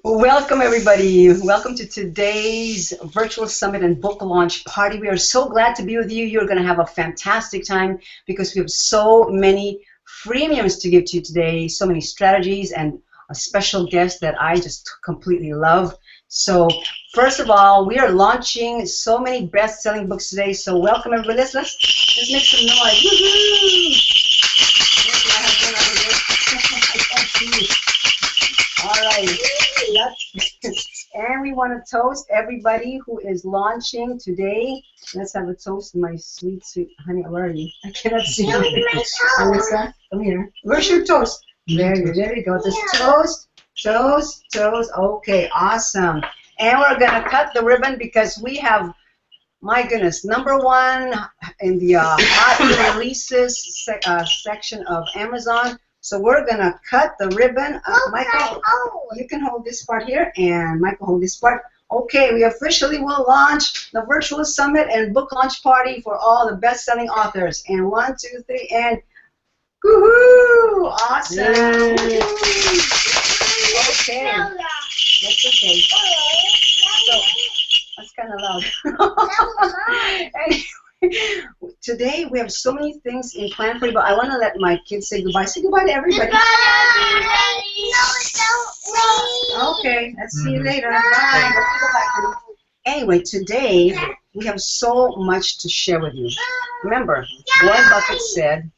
Welcome, everybody. Welcome to today's virtual summit and book launch party. We are so glad to be with you. You're going to have a fantastic time because we have so many freemiums to give to you today, so many strategies, and a special guest that I just completely love. So, first of all, we are launching so many best-selling books today. So, welcome, everybody. Let's make some noise. Woohoo! All right. And we want to toast everybody who is launching today. Let's have a toast, my sweet, sweet honey. Where are you? I cannot see you. Alyssa, come here. Where's your toast? There you go. Just toast, toast, toast. Okay, awesome. And we're going to cut the ribbon because we have, my goodness, #1 in the hot releases section of Amazon. So we're going to cut the ribbon. Michael, you can hold this part here, and Michael hold this part. Okay, we officially will launch the virtual summit and book launch party for all the best-selling authors. And 1, 2, 3, and woohoo! Awesome! Okay, that's okay. So, that's kind of loud. Anyway. Today we have so many things in plan for you, but I want to let my kids say goodbye. Say goodbye to everybody. Okay, let's see you later. Bye. Anyway, today we have so much to share with you. Remember, Warren Buffett said,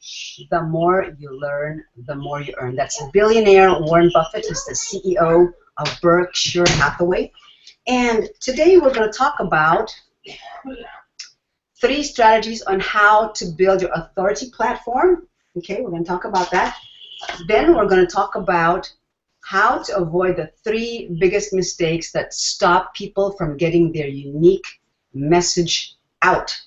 the more you learn, the more you earn. That's billionaire Warren Buffett. He's the CEO of Berkshire Hathaway. And today we're going to talk about 3 strategies on how to build your authority platform. Okay, we're going to talk about that. Then we're going to talk about how to avoid the 3 biggest mistakes that stop people from getting their unique message out.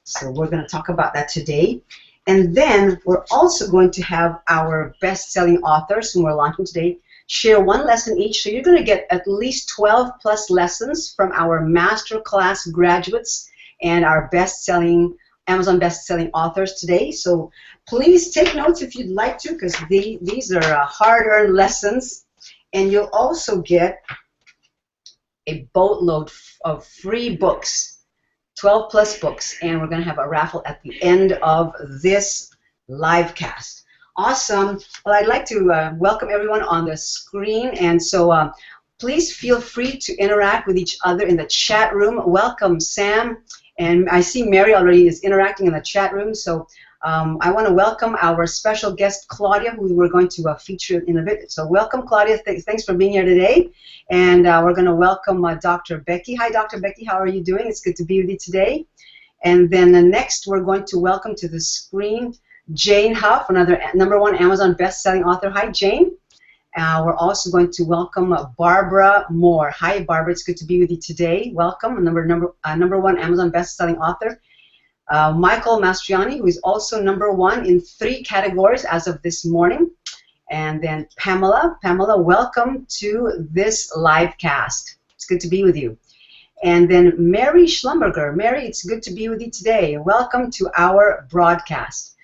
So we're going to talk about that today. And then we're also going to have our best-selling authors who we're launching today share 1 lesson each. So you're going to get at least 12 plus lessons from our masterclass graduates and our best-selling, Amazon best-selling authors today. So please take notes if you'd like to, because these are hard-earned lessons. And you'll also get a boatload of free books, 12 plus books, and we're going to have a raffle at the end of this live cast. Awesome. Well, I'd like to welcome everyone on the screen, and so please feel free to interact with each other in the chat room. Welcome, Sam. And I see Mary already is interacting in the chat room, so I want to welcome our special guest, Claudia, who we're going to feature in a bit. So welcome, Claudia. Thanks for being here today. And we're going to welcome Dr. Becky. Hi, Dr. Becky. How are you doing? It's good to be with you today. And then next, we're going to welcome to the screen Jane Huff, another #1 Amazon best-selling author. Hi, Jane. We're also going to welcome Barbara Moore. Hi, Barbara. It's good to be with you today. Welcome, #1 Amazon best-selling author. Michael Mastroianni, who is also #1 in 3 categories as of this morning. And then Pamela. Pamela, welcome to this live cast. It's good to be with you. And then Mary Schlumberger. Mary, it's good to be with you today. Welcome to our broadcast.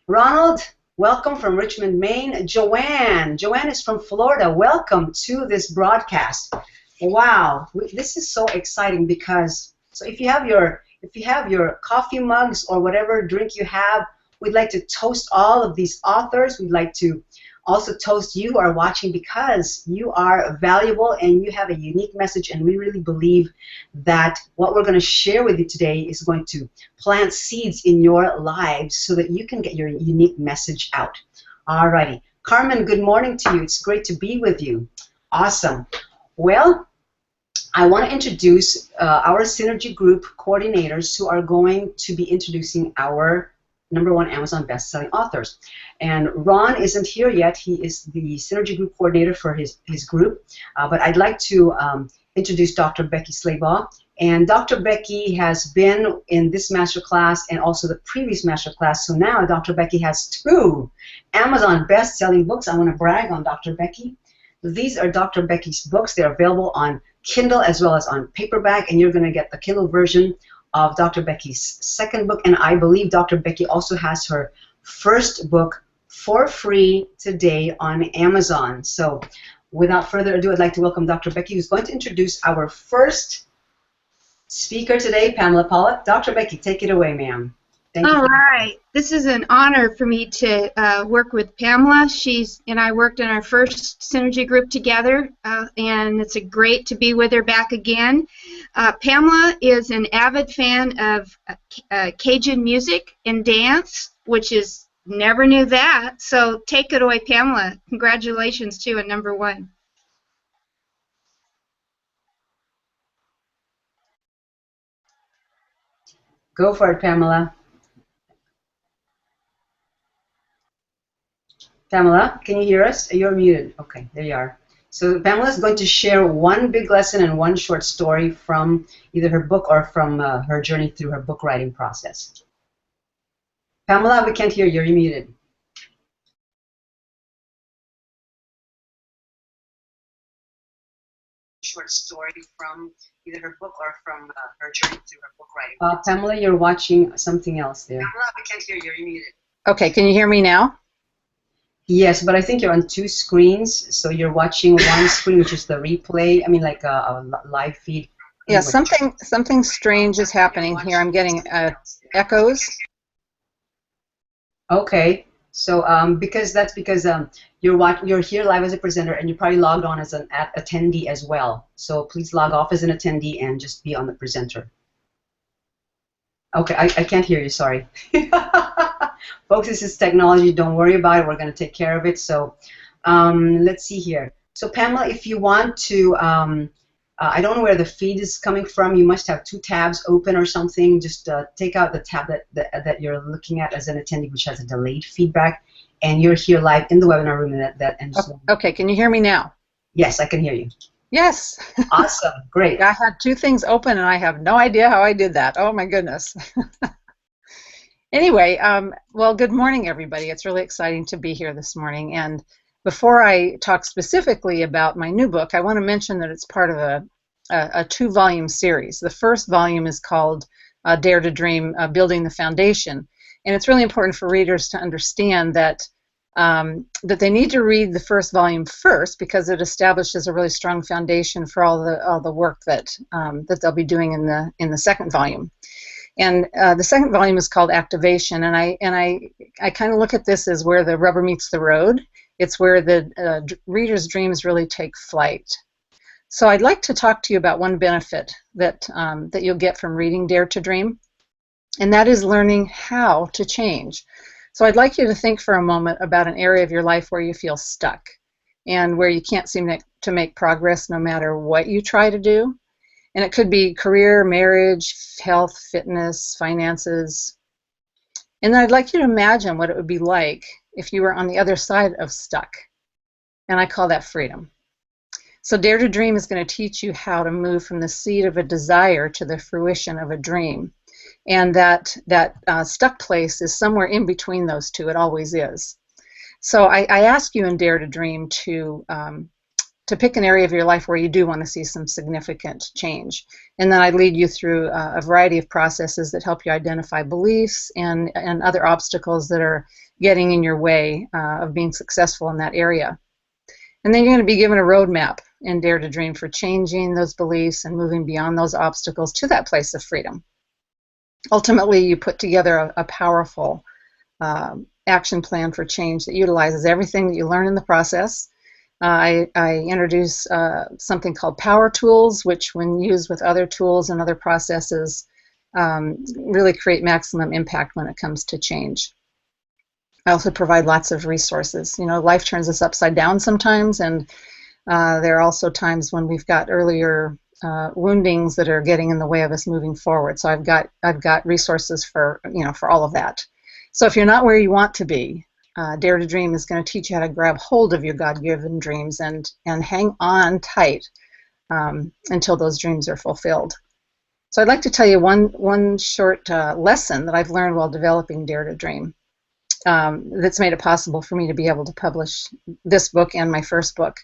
Ronald, welcome from Richmond, Maine. Joanne. Joanne is from Florida. Welcome to this broadcast. Wow, this is so exciting because if you have your coffee mugs or whatever drink you have, we'd like to toast all of these authors. We'd like to also toast you who are watching because you are valuable and you have a unique message, and we really believe that what we're going to share with you today is going to plant seeds in your lives so that you can get your unique message out. Alrighty. Carmen, good morning to you. It's great to be with you. Awesome. Well, I want to introduce our Synergy Group coordinators who are going to be introducing our #1 Amazon best-selling authors. And Ron isn't here yet. He is the Synergy Group coordinator for his group. But I'd like to introduce Dr. Becky Slabaugh. And Dr. Becky has been in this masterclass and also the previous masterclass. So now Dr. Becky has 2 Amazon best-selling books. I want to brag on Dr. Becky. These are Dr. Becky's books. They're available on Kindle as well as on paperback, and you're going to get the Kindle version of Dr. Becky's 2nd book, and I believe Dr. Becky also has her 1st book for free today on Amazon. So without further ado, I'd like to welcome Dr. Becky, who's going to introduce our first speaker today, Pamela Pollock. Dr. Becky, take it away, ma'am. Thank you. All right. This is an honor for me to work with Pamela. She and I worked in our first Synergy group together, and it's great to be with her back again. Pamela is an avid fan of Cajun music and dance, which is never knew that. So take it away, Pamela. Congratulations, too, on #1. Go for it, Pamela. Pamela, can you hear us? You're muted. Okay, there you are. So Pamela is going to share one big lesson and one short story from either her book or from her journey through her book writing process. Pamela, we can't hear you. You're muted. Short story from either her book or from her journey through her book writing process. Pamela, you're watching something else there. Pamela, we can't hear you. You're muted. Okay, can you hear me now? Yes, but I think you're on 2 screens, so you're watching one screen, which is the replay. I mean, like a live feed. Yeah, something strange is happening here. I'm getting echoes. Okay, so because you're here live as a presenter, and you probably logged on as an attendee as well. So please log off as an attendee and just be on the presenter. Okay, I can't hear you. Sorry. Folks, this is technology. Don't worry about it. We're going to take care of it. So let's see here. So Pamela, if you want to, I don't know where the feed is coming from. You must have 2 tabs open or something. Just take out the tab that you're looking at as an attendee, which has a delayed feedback, and you're here live in the webinar room. Okay, can you hear me now? Yes, I can hear you. Yes. Awesome. Great. I had 2 things open, and I have no idea how I did that. Oh, my goodness. Anyway, well, good morning, everybody. It's really exciting to be here this morning. And before I talk specifically about my new book, I want to mention that it's part of a 2-volume series. The first volume is called Dare to Dream, Building the Foundation. And it's really important for readers to understand that that they need to read the first volume first, because it establishes a really strong foundation for all the work that they'll be doing in the second volume. And the second volume is called Activation, and I kind of look at this as where the rubber meets the road. It's where the reader's dreams really take flight. So I'd like to talk to you about one benefit that you'll get from reading Dare to Dream, and that is learning how to change. So I'd like you to think for a moment about an area of your life where you feel stuck and where you can't seem to make progress no matter what you try to do. And it could be career, marriage, health, fitness, finances. And then I'd like you to imagine what it would be like if you were on the other side of stuck. And I call that freedom. So Dare to Dream is going to teach you how to move from the seed of a desire to the fruition of a dream. And that stuck place is somewhere in between those two. It always is. So I ask you in Dare to Dream to pick an area of your life where you do want to see some significant change. And then I lead you through a variety of processes that help you identify beliefs and other obstacles that are getting in your way of being successful in that area. And then you're going to be given a roadmap in Dare to Dream for changing those beliefs and moving beyond those obstacles to that place of freedom. Ultimately, you put together a powerful action plan for change that utilizes everything that you learn in the process. I introduce something called power tools, which when used with other tools and other processes really create maximum impact when it comes to change. I also provide lots of resources. You know, life turns us upside down sometimes, and there are also times when we've got earlier woundings that are getting in the way of us moving forward. So I've got resources for all of that. So if you're not where you want to be, Dare to Dream is going to teach you how to grab hold of your God-given dreams and hang on tight until those dreams are fulfilled. So I'd like to tell you one short lesson that I've learned while developing Dare to Dream that's made it possible for me to be able to publish this book and my first book.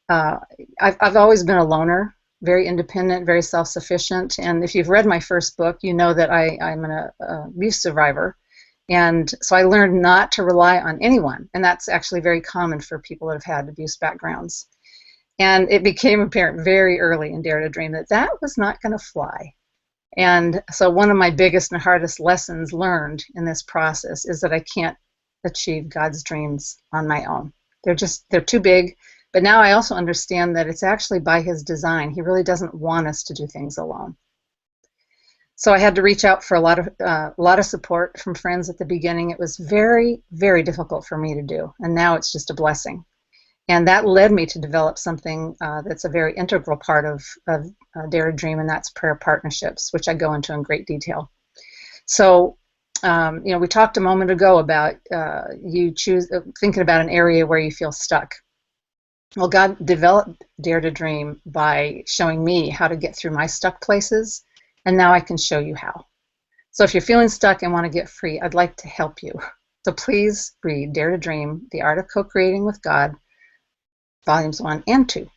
I've always been a loner, very independent, very self-sufficient, and if you've read my first book, you know that I'm an abuse survivor. And so I learned not to rely on anyone, and that's actually very common for people that have had abuse backgrounds. And it became apparent very early in Dare to Dream that that was not going to fly. And so one of my biggest and hardest lessons learned in this process is that I can't achieve God's dreams on my own. They're too big. But now I also understand that it's actually by His design. He really doesn't want us to do things alone. So I had to reach out for a lot of support from friends at the beginning. It was very, very difficult for me to do, and now it's just a blessing. And that led me to develop something that's a very integral part of Dare to Dream, and that's prayer partnerships, which I go into in great detail. So, we talked a moment ago about thinking about an area where you feel stuck. Well, God developed Dare to Dream by showing me how to get through my stuck places, and now I can show you how. So if you're feeling stuck and want to get free, I'd like to help you. So please read Dare to Dream, The Art of Co-Creating with God, Volumes 1 and 2.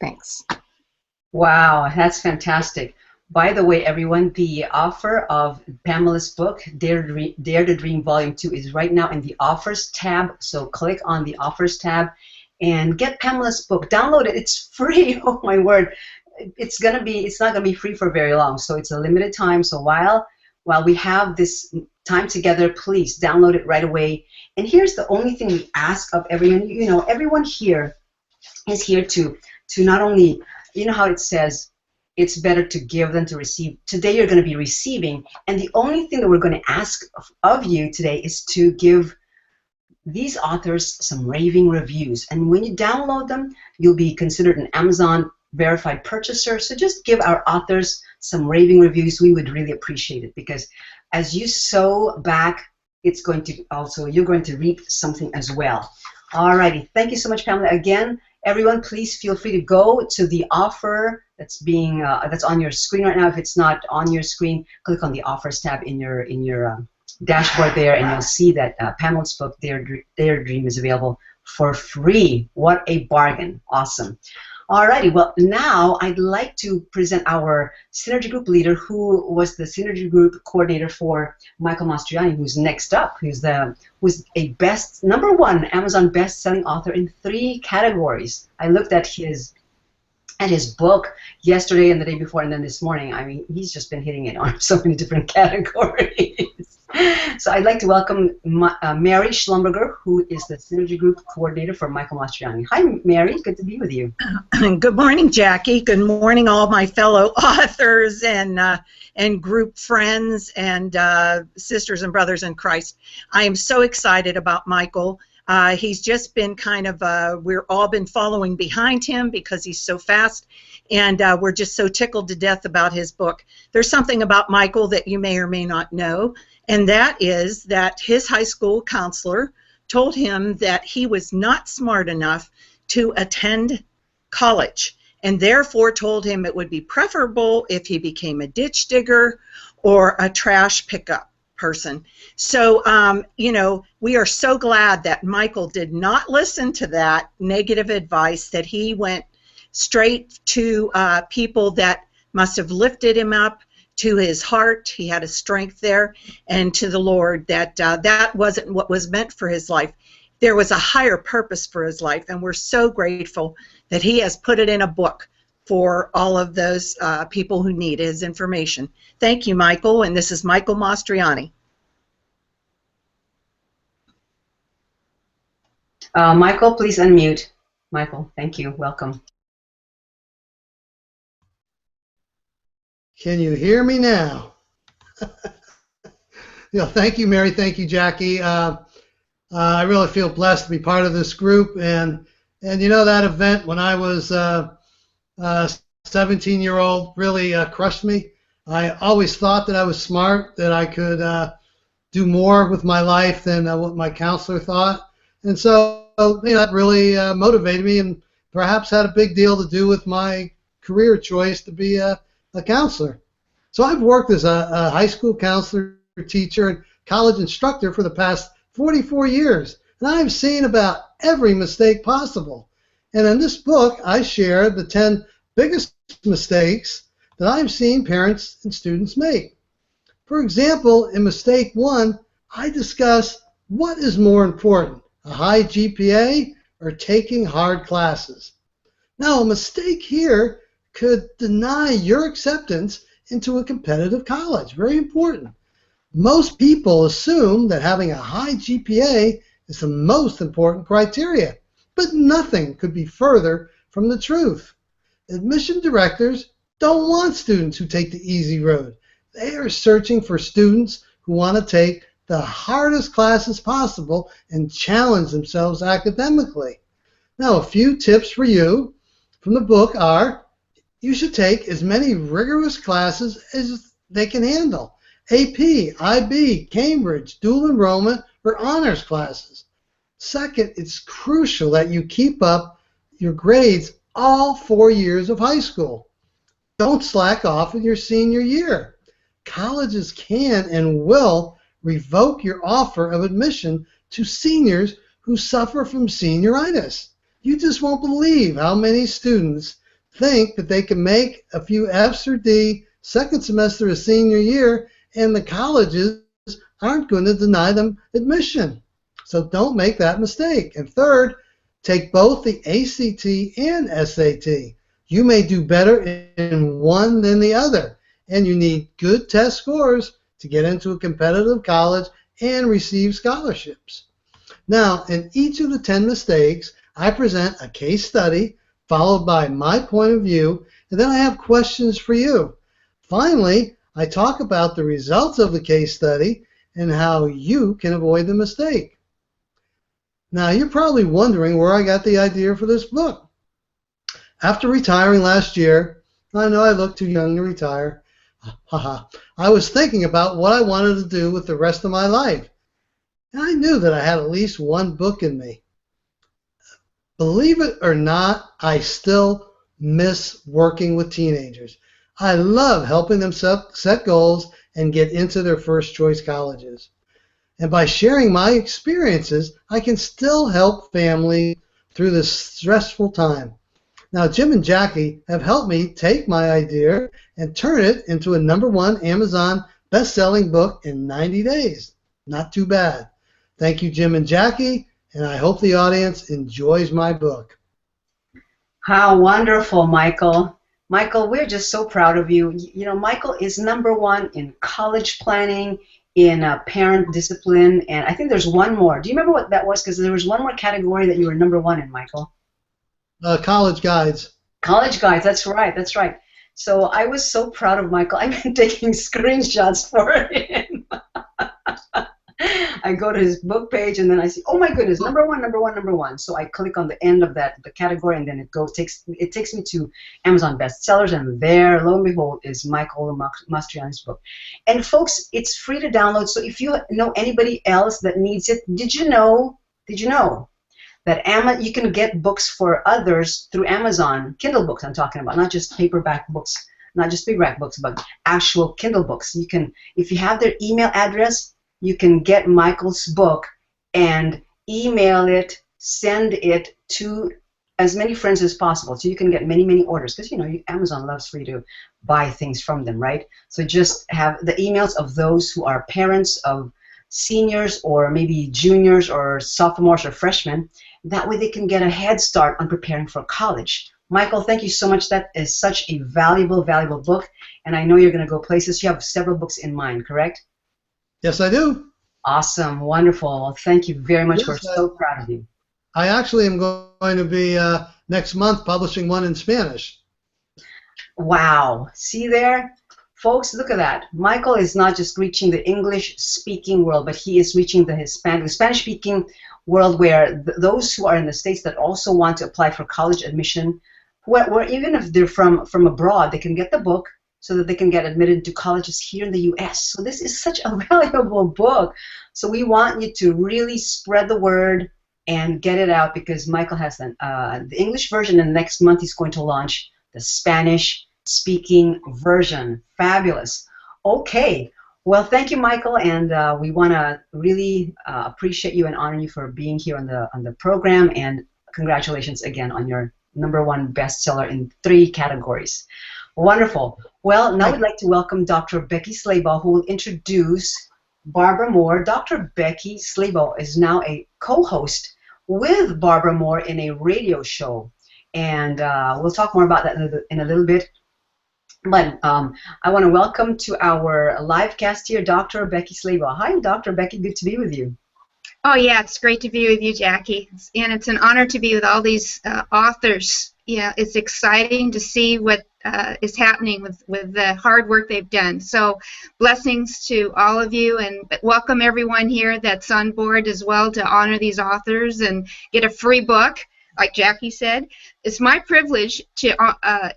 Thanks. Wow, that's fantastic. By the way, everyone, the offer of Pamela's book, Dare to Dream Volume 2, is right now in the Offers tab. So click on the Offers tab and get Pamela's book. Download it. It's free. Oh, my word. It's not gonna be free for very long. So it's a limited time. So while we have this time together, please download it right away. And here's the only thing we ask of everyone. Everyone here is here to not only, how it says, it's better to give than to receive. Today you're going to be receiving, and the only thing that we're going to ask of you today is to give these authors some raving reviews. And when you download them, you'll be considered an Amazon verified purchaser. So just give our authors some raving reviews. We would really appreciate it, because as you sow back, you're going to reap something as well. Alrighty, thank you so much, Pamela. Again, everyone, please feel free to go to the offer that's on your screen right now. If it's not on your screen, click on the Offers tab in your dashboard there, and you'll see that Pamela's book, Dare Dream, is available for free. What a bargain! Awesome. Alrighty, well, now I'd like to present our Synergy Group leader, who was the Synergy Group coordinator for Michael Mastroianni, who's next up, who's a #1 Amazon best-selling author in 3 categories. I looked at his book yesterday and the day before, and then this morning. I mean, he's just been hitting it on so many different categories. So I'd like to welcome Mary Schlumberger, who is the Synergy Group coordinator for Michael Mastroianni. Hi, Mary. Good to be with you. Good morning, Jackie. Good morning, all my fellow authors and group friends and sisters and brothers in Christ. I am so excited about Michael. He's just been we've all been following behind him because he's so fast, and we're just so tickled to death about his book. There's something about Michael that you may or may not know, and that is that his high school counselor told him that he was not smart enough to attend college, and therefore told him it would be preferable if he became a ditch digger or a trash pickup person. So, we are so glad that Michael did not listen to that negative advice, that he went straight to people that must have lifted him up to his heart. He had a strength there, and to the Lord, that that wasn't what was meant for his life. There was a higher purpose for his life, and we're so grateful that he has put it in a book for all of those people who need his information. Thank you, Michael, and this is Michael Mastroianni. Michael, please unmute. Michael, thank you. Welcome. Can you hear me now? Thank you, Mary. Thank you, Jackie. I really feel blessed to be part of this group, and that event when I was 17-year-old really crushed me. I always thought that I was smart, that I could do more with my life than what my counselor thought, and so that really motivated me, and perhaps had a big deal to do with my career choice to be a counselor. So I've worked as a high school counselor, teacher, and college instructor for the past 44 years, and I've seen about every mistake possible. And in this book, I share the 10 biggest mistakes that I've seen parents and students make. For example, in mistake 1, I discuss what is more important, a high GPA or taking hard classes. Now, a mistake here could deny your acceptance into a competitive college. Very important. Most people assume that having a high GPA is the most important criteria, but nothing could be further from the truth. Admission directors don't want students who take the easy road. They are searching for students who want to take the hardest classes possible and challenge themselves academically. Now, a few tips for you from the book are: you should take as many rigorous classes as they can handle. AP, IB, Cambridge, dual enrollment, or honors classes. Second, it's crucial that you keep up your grades all 4 years of high school. Don't slack off in your senior year. Colleges can and will revoke your offer of admission to seniors who suffer from senioritis. You just won't believe how many students think that they can make a few F's or D second semester of senior year, and the colleges aren't going to deny them admission. So don't make that mistake. And third, take both the ACT and SAT. You may do better in one than the other, and you need good test scores to get into a competitive college and receive scholarships. Now, in each of the 10 mistakes, I present a case study followed by my point of view, and then I have questions for you. Finally, I talk about the results of the case study and how you can avoid the mistake. Now, you're probably wondering where I got the idea for this book. After retiring last year, I know I look too young to retire, I was thinking about what I wanted to do with the rest of my life. And I knew that I had at least one book in me. Believe it or not, I still miss working with teenagers. I love helping them set goals and get into their first choice colleges. And by sharing my experiences, I can still help families through this stressful time. Now, Jim and Jackie have helped me take my idea and turn it into a #1 Amazon best-selling book in 90 days. Not too bad. Thank you, Jim and Jackie, and I hope the audience enjoys my book. How wonderful, Michael. Michael, we're just so proud of you. You know, Michael is #1 in college planning, in parent discipline, and I think there's one more. Do you remember what that was? Because there was one more category that you were #1 in, Michael. College guides. College guides, that's right, that's right. So I was so proud of Michael. I've been taking screenshots for him. I go to his book page and then I see, oh my goodness, #1, #1, #1. So I click on the end of the category, and then it takes me to Amazon bestsellers, and there, lo and behold, is Michael Mastroianni's book. And folks, it's free to download. So if you know anybody else that needs it, did you know that you can get books for others through Amazon, Kindle books I'm talking about, not just paperback books, not just paperback books, but actual Kindle books. You can, if you have their email address, you can get Michael's book and email it, send it to as many friends as possible, so you can get many, many orders, because you know Amazon loves for you to buy things from them, right? So just have the emails of those who are parents of seniors or maybe juniors or sophomores or freshmen. That way they can get a head start on preparing for college. Michael, thank you so much. That is such a valuable, valuable book, and I know you're going to go places. You have several books in mind, correct? Yes, I do. Awesome, wonderful. Thank you very much. Yes, we're so proud of you. I actually am going to be next month publishing one in Spanish. Wow. See there? Folks, look at that. Michael is not just reaching the English-speaking world, but he is reaching the Spanish-speaking world, where those who are in the States that also want to apply for college admission, where even if they're from abroad, they can get the book so that they can get admitted to colleges here in the U.S. So this is such a valuable book. So we want you to really spread the word and get it out, because Michael has the English version, and next month he's going to launch the Spanish-speaking version. Fabulous. Okay. Well, thank you, Michael, and we want to really appreciate you and honor you for being here on the program, and congratulations again on your #1 bestseller in 3 categories. Wonderful. Well, now we'd like to welcome Dr. Becky Slabaugh, who will introduce Barbara Moore. Dr. Becky Slabaugh is now a co-host with Barbara Moore in a radio show, and we'll talk more about that in a little bit. But I want to welcome to our live cast here, Dr. Becky Slabaugh. Hi, Dr. Becky. Good to be with you. Oh, yeah, it's great to be with you, Jackie. And it's an honor to be with all these authors. Yeah, it's exciting to see what is happening with the hard work they've done. So blessings to all of you, and welcome everyone here that's on board as well to honor these authors and get a free book, like Jackie said. It's my privilege to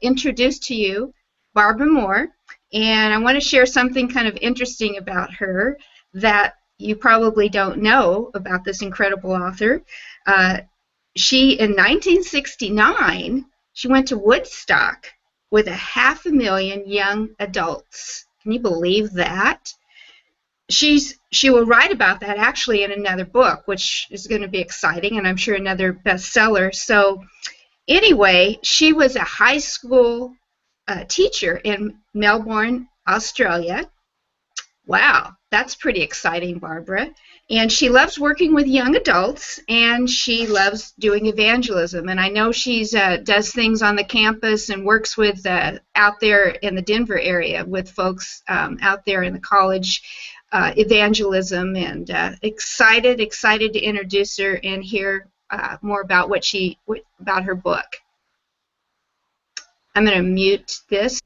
introduce to you Barbara Moore, and I want to share something kind of interesting about her that you probably don't know about this incredible author. She, in 1969, she went to Woodstock with 500,000 young adults. Can you believe that? She will write about that actually in another book, which is going to be exciting, and I'm sure another bestseller. So anyway, she was a high school teacher in Melbourne, Australia. Wow, that's pretty exciting, Barbara. And she loves working with young adults, and she loves doing evangelism. And I know she does things on the campus and works with out there in the Denver area with folks out there in the college evangelism. And excited to introduce her and hear more about about her book. I'm going to mute this.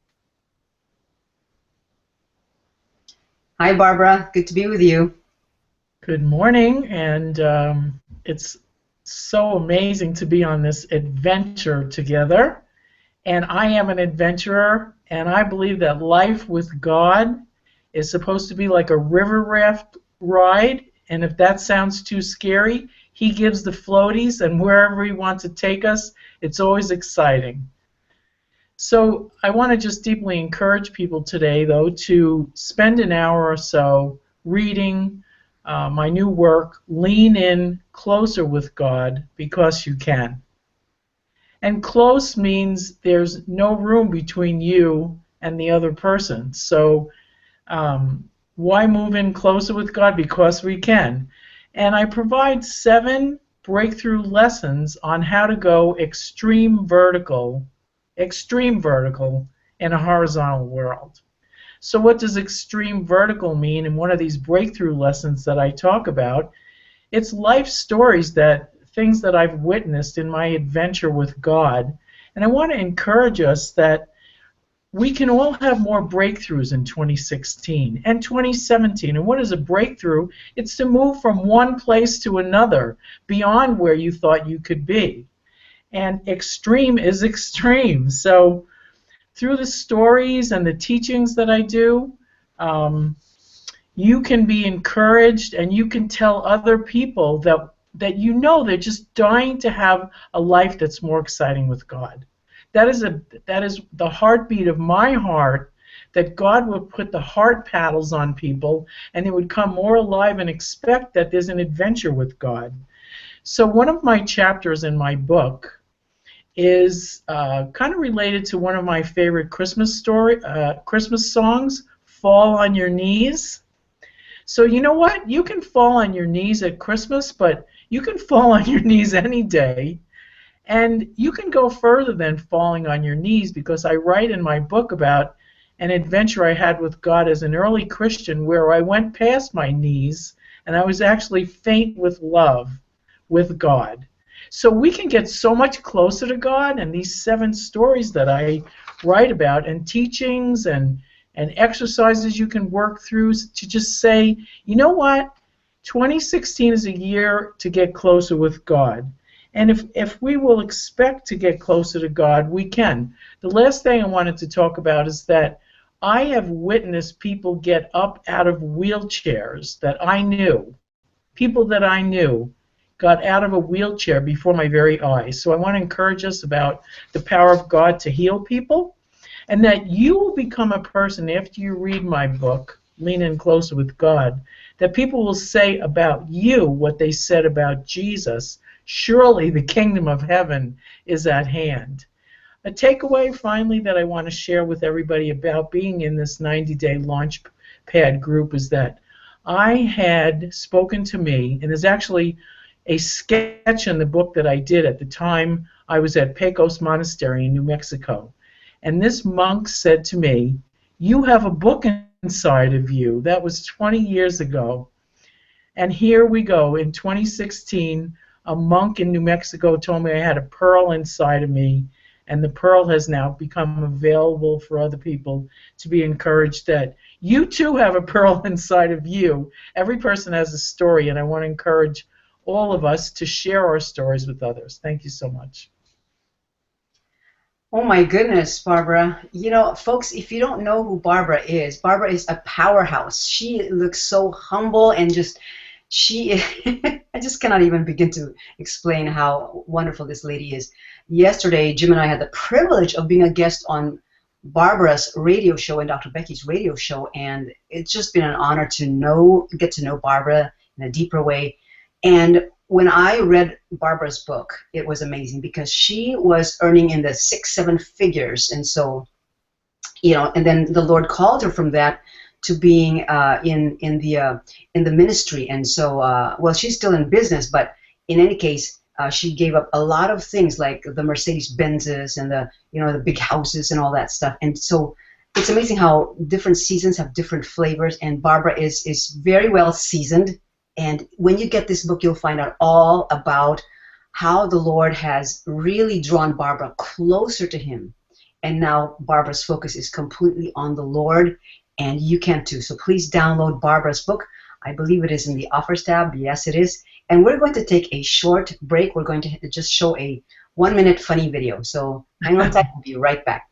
Hi, Barbara. Good to be with you. Good morning, and it's so amazing to be on this adventure together. And I am an adventurer, and I believe that life with God is supposed to be like a river raft ride, and if that sounds too scary, He gives the floaties, and wherever He wants to take us, it's always exciting. So I want to just deeply encourage people today, though, to spend an hour or so reading my new work, Lean In Closer with God, because you can. And close means there's no room between you and the other person. So why move in closer with God? Because we can. And I provide 7 breakthrough lessons on how to go extreme vertical in a horizontal world. So what does extreme vertical mean? In one of these breakthrough lessons that I talk about, it's life stories, things that I've witnessed in my adventure with God. And I want to encourage us that we can all have more breakthroughs in 2016 and 2017. And what is a breakthrough? It's to move from one place to another, beyond where you thought you could be. And extreme is extreme. So through the stories and the teachings that I do, you can be encouraged, and you can tell other people that you know they're just dying to have a life that's more exciting with God. That is the heartbeat of my heart, that God would put the heart paddles on people, and they would come more alive and expect that there's an adventure with God. So one of my chapters in my book is kind of related to one of my favorite Christmas songs, Fall on Your Knees. So you know what? You can fall on your knees at Christmas, but you can fall on your knees any day. And you can go further than falling on your knees, because I write in my book about an adventure I had with God as an early Christian where I went past my knees and I was actually faint with love with God. So we can get so much closer to God, and these 7 stories that I write about, and teachings and exercises you can work through to just say, you know what, 2016 is a year to get closer with God. And if we will expect to get closer to God, we can. The last thing I wanted to talk about is that I have witnessed people get up out of wheelchairs that I knew, people that I knew, got out of a wheelchair before my very eyes. So I want to encourage us about the power of God to heal people, and that you will become a person after you read my book, Lean In Closer with God, that people will say about you what they said about Jesus. Surely the kingdom of heaven is at hand. A takeaway, finally, that I want to share with everybody about being in this 90-day Launchpad group is that I had spoken to me, and there's actually a sketch in the book that I did at the time I was at Pecos Monastery in New Mexico. And this monk said to me, "You have a book inside of you." That was 20 years ago. And here we go. In 2016, a monk in New Mexico told me I had a pearl inside of me, and the pearl has now become available for other people to be encouraged that you too have a pearl inside of you. Every person has a story, and I want to encourage all of us to share our stories with others. Thank you so much. Oh my goodness, Barbara. You know, folks, if you don't know who Barbara is a powerhouse. She looks so humble and just, I just cannot even begin to explain how wonderful this lady is. Yesterday, Jim and I had the privilege of being a guest on Barbara's radio show and Dr. Becky's radio show, and it's just been an honor to get to know Barbara in a deeper way. And when I read Barbara's book, it was amazing because she was earning in the 6-7 figures, and so, you know, and then the Lord called her from that to being in the ministry, and so well, she's still in business, but in any case, she gave up a lot of things like the Mercedes Benzes and the big houses and all that stuff, and so it's amazing how different seasons have different flavors, and Barbara is very well seasoned. And when you get this book, you'll find out all about how the Lord has really drawn Barbara closer to Him. And now Barbara's focus is completely on the Lord, and you can too. So please download Barbara's book. I believe it is in the offers tab. Yes, it is. And we're going to take a short break. We're going to just show a 1-minute funny video. So hang on tight. We'll be right back.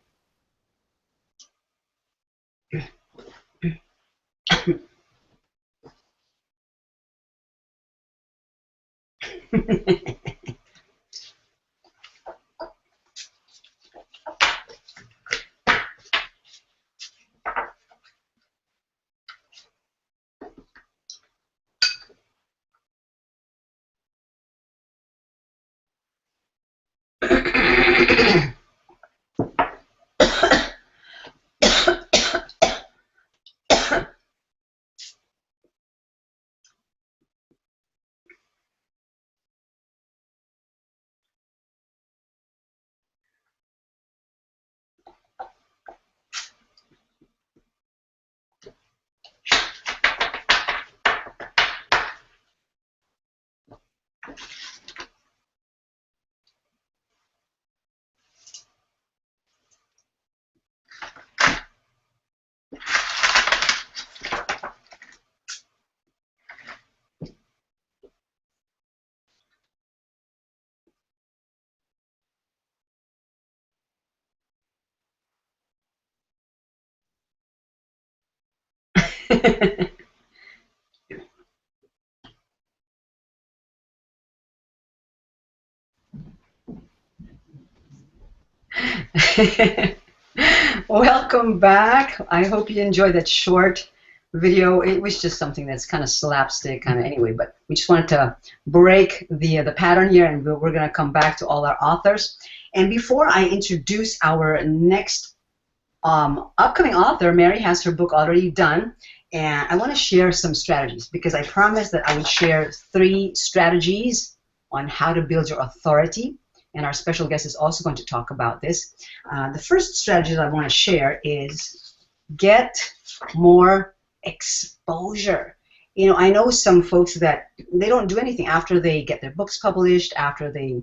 Welcome back. I hope you enjoyed that short video. It was just something that's kind of slapstick kind of anyway, but we just wanted to break the pattern here, and we're going to come back to all our authors. And before I introduce our next upcoming author, Mary has her book already done, and I want to share some strategies because I promised that I would share 3 strategies on how to build your authority. And our special guest is also going to talk about this. The first strategy that I want to share is get more exposure. You know, I know some folks that they don't do anything after they get their books published, after they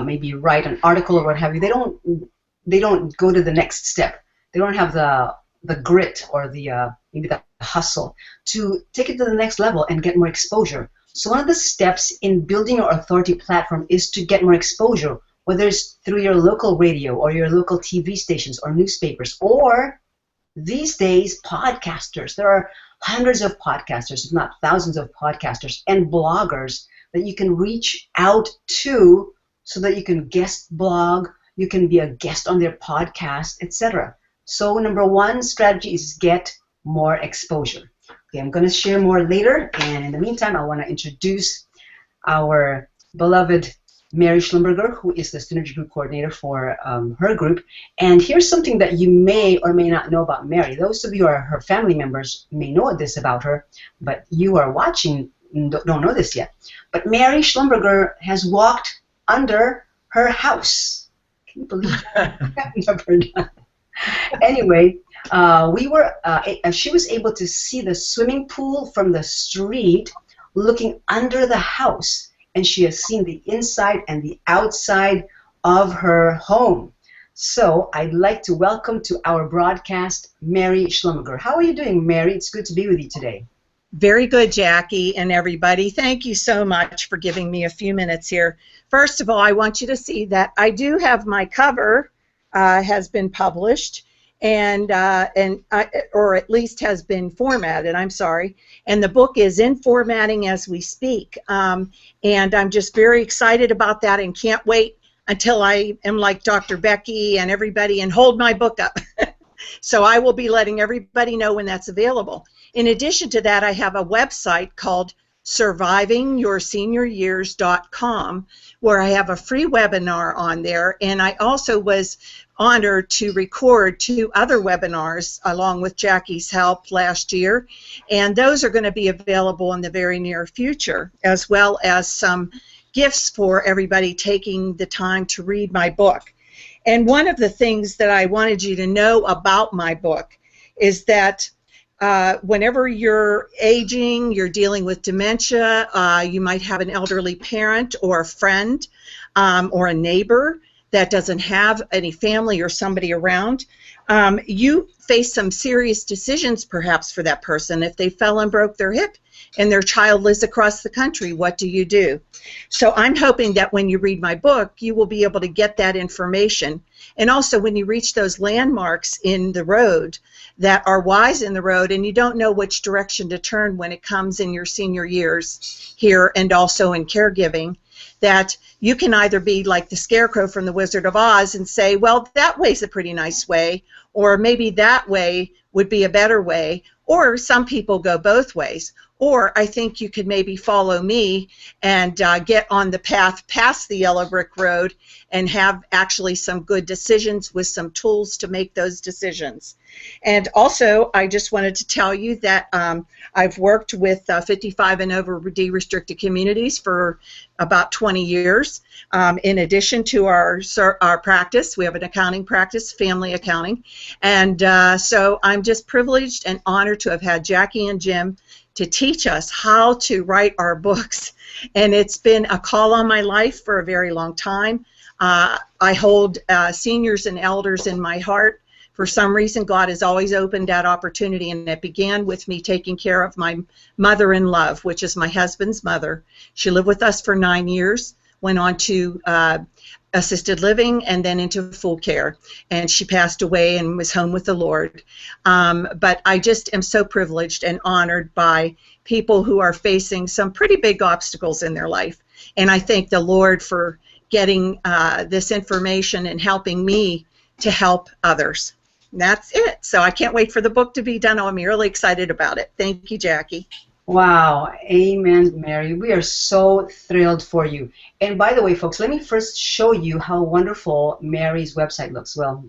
maybe write an article or what have you. They don't go to the next step. They don't have the grit or the maybe the hustle to take it to the next level and get more exposure. So one of the steps in building your authority platform is to get more exposure, whether it's through your local radio or your local TV stations or newspapers, or these days, podcasters. There are hundreds of podcasters, if not thousands of podcasters and bloggers that you can reach out to so that you can guest blog, you can be a guest on their podcast, etc. So number 1 strategy is get more exposure. Okay, I'm going to share more later, and in the meantime, I want to introduce our beloved Mary Schlumberger, who is the Synergy Group Coordinator for her group. And here's something that you may or may not know about Mary. Those of you who are her family members may know this about her, but you are watching don't know this yet. But Mary Schlumberger has walked under her house. Can you believe that? I've never done. Anyway, she was able to see the swimming pool from the street looking under the house, and she has seen the inside and the outside of her home. So I'd like to welcome to our broadcast Mary Schlumberger. How are you doing, Mary? It's good to be with you today. Very good, Jackie, and everybody. Thank you so much for giving me a few minutes here. First of all, I want you to see that I do have my cover has been published, or at least has been formatted. I'm sorry, and the book is in formatting as we speak. And I'm just very excited about that, and can't wait until I am like Dr. Becky and everybody and hold my book up. So I will be letting everybody know when that's available. In addition to that, I have a website called survivingyourSeniorYears.com, where I have a free webinar on there, and I also was honored to record 2 other webinars along with Jackie's help last year, and those are going to be available in the very near future, as well as some gifts for everybody taking the time to read my book. And one of the things that I wanted you to know about my book is that whenever you're aging, you're dealing with dementia, you might have an elderly parent or a friend or a neighbor that doesn't have any family or somebody around, you face some serious decisions perhaps for that person. If they fell and broke their hip and their child lives across the country, what do you do? So I'm hoping that when you read my book, you will be able to get that information. And also when you reach those landmarks in the road that are wise in the road and you don't know which direction to turn when it comes in your senior years here and also in caregiving, that you can either be like the Scarecrow from the Wizard of Oz and say, well, that way's a pretty nice way, or maybe that way would be a better way, or some people go both ways. Or I think you could maybe follow me and get on the path past the yellow brick road and have actually some good decisions with some tools to make those decisions. And also, I just wanted to tell you that I've worked with 55 and over D-restricted communities for about 20 years. In addition to our practice, we have an accounting practice, family accounting. And so I'm just privileged and honored to have had Jackie and Jim to teach us how to write our books. And it's been a call on my life for a very long time. I hold seniors and elders in my heart. For some reason, God has always opened that opportunity, and it began with me taking care of my mother-in-love, which is my husband's mother. She lived with us for 9 years, went on to assisted living, and then into full care. And she passed away and was home with the Lord. But I just am so privileged and honored by people who are facing some pretty big obstacles in their life. And I thank the Lord for getting this information and helping me to help others. And that's it. So I can't wait for the book to be done. I'm really excited about it. Thank you, Jackie. Wow. Amen, Mary. We are so thrilled for you. And by the way, folks, let me first show you how wonderful Mary's website looks. Well,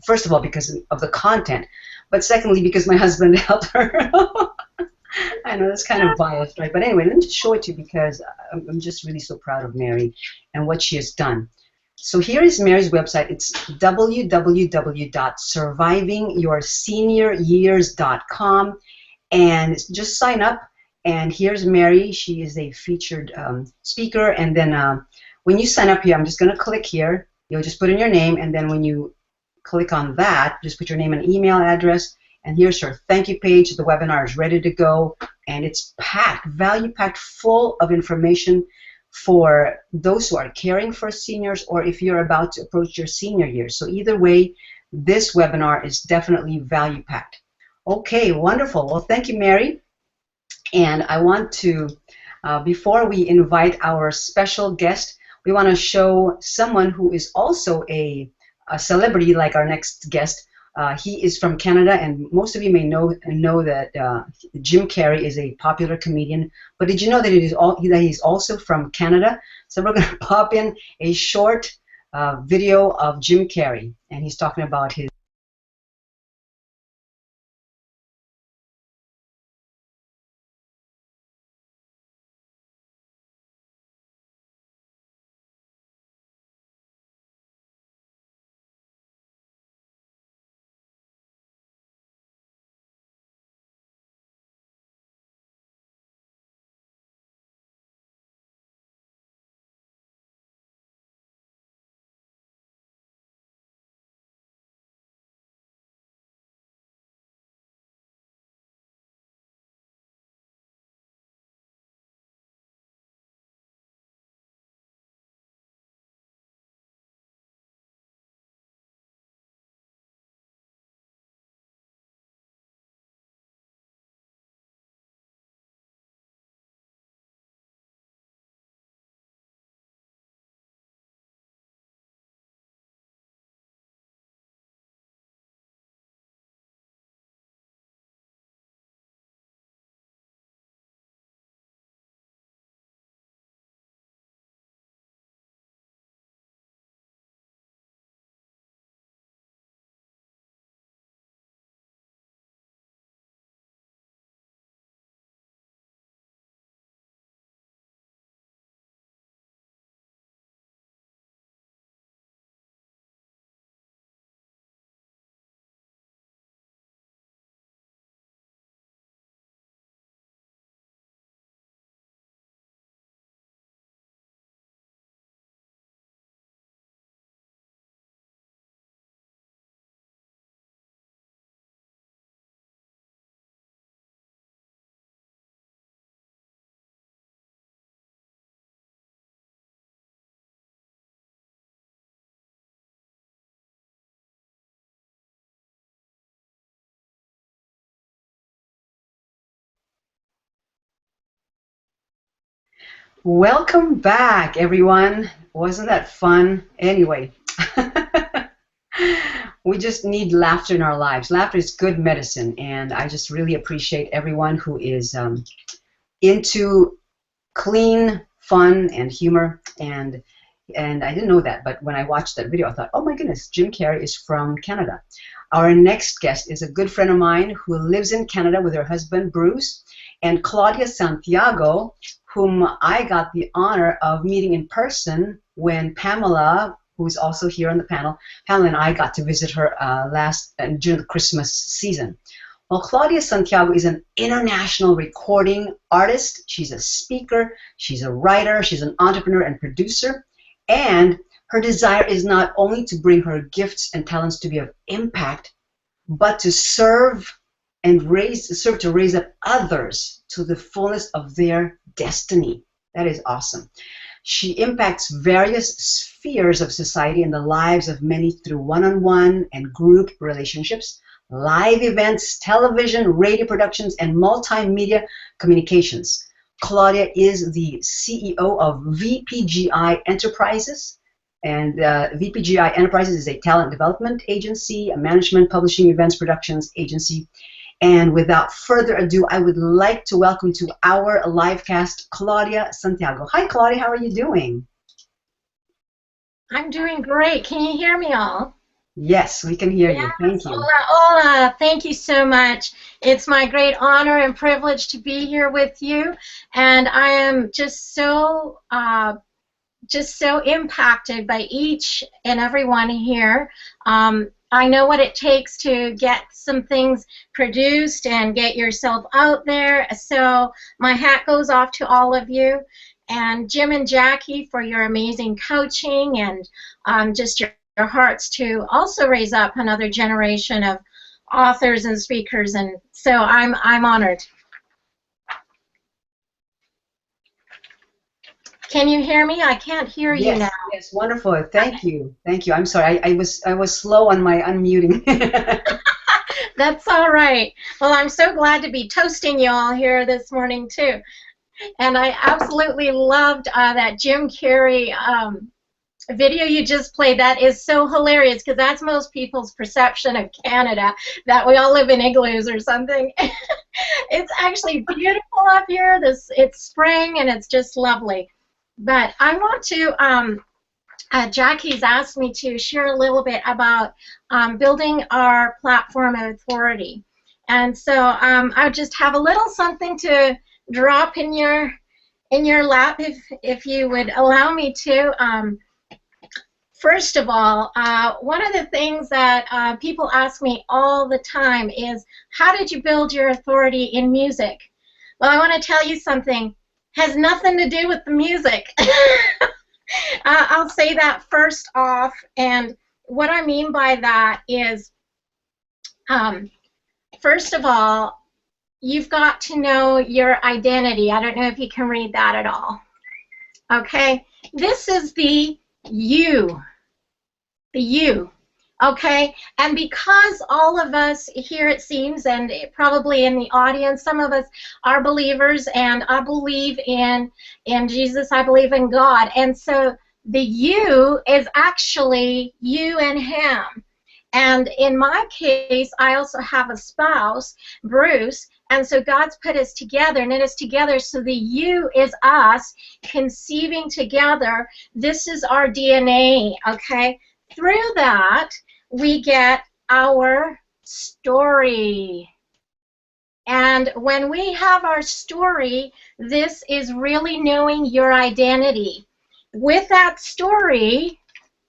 first of all, because of the content, but secondly, because my husband helped her. I know that's kind of biased, right? But anyway, let me just show it to you because I'm just really so proud of Mary and what she has done. So here is Mary's website. It's www.survivingyourSeniorYears.com, and just sign up. And here's Mary. She is a featured speaker. And then when you sign up here, I'm just going to click here. You'll just put in your name, and then when you click on that, just put your name and email address. And here's her thank you page. The webinar is ready to go, and it's packed, value-packed, full of information for those who are caring for seniors or if you're about to approach your senior years. So either way, this webinar is definitely value-packed. Okay, wonderful. Well, thank you, Mary. And I want to, before we invite our special guest, we want to show someone who is also a celebrity like our next guest. He is from Canada, and most of you may know that Jim Carrey is a popular comedian. But did you know that he's also from Canada? So we're going to pop in a short video of Jim Carrey, and he's talking about his Welcome back, everyone. Wasn't that fun? Anyway, we just need laughter in our lives. Laughter is good medicine, and I just really appreciate everyone who is into clean fun and humor. And I didn't know that, but when I watched that video, I thought, oh my goodness, Jim Carrey is from Canada. Our next guest is a good friend of mine who lives in Canada with her husband, Bruce, and Claudia Santiago, whom I got the honor of meeting in person when Pamela, who's also here on the panel, Pamela and I got to visit her during the Christmas season. Well, Claudia Santiago is an international recording artist. She's a speaker, she's a writer, she's an entrepreneur and producer, and her desire is not only to bring her gifts and talents to be of impact, but to serve to raise up others to the fullness of their destiny. That is awesome. She impacts various spheres of society and the lives of many through one-on-one and group relationships, live events, television, radio productions, and multimedia communications. Claudia is the CEO of VPGI Enterprises. And VPGI Enterprises is a talent development agency, a management, publishing, events, productions agency. And without further ado, I would like to welcome to our live cast Claudia Santiago. Hi, Claudia. How are you doing? I'm doing great. Can you hear me all? Yes, we can hear you. Thank you. Hola, thank you so much. It's my great honor and privilege to be here with you, and I am just so impacted by each and every one here. I know what it takes to get some things produced and get yourself out there, so my hat goes off to all of you. And Jim and Jackie for your amazing coaching and just your hearts to also raise up another generation of authors and speakers, and so I'm honored. Can you hear me? I can't hear you now. Yes, wonderful. Thank you. Thank you. I'm sorry. I was slow on my unmuting. That's all right. Well, I'm so glad to be toasting you all here this morning too. And I absolutely loved that Jim Carrey video you just played. That is so hilarious because that's most people's perception of Canada, that we all live in igloos or something. It's actually beautiful up here. It's spring and it's just lovely. But I want to, Jackie's asked me to share a little bit about building our platform of authority. And so I just have a little something to drop in your lap if you would allow me to. First of all, one of the things that people ask me all the time is, how did you build your authority in music? Well, I want to tell you something. Has nothing to do with the music. I'll say that first off, and what I mean by that is, first of all, you've got to know your identity. I don't know if you can read that at all. Okay? This is the you. The you. Okay? And because all of us here, it seems, and probably in the audience, some of us are believers, and I believe in Jesus, I believe in God. And so the you is actually you and him. And in my case, I also have a spouse, Bruce, and so God's put us together, knit us together, so the you is us conceiving together. This is our DNA, okay? Through that, we get our story. And when we have our story, this is really knowing your identity. With that story,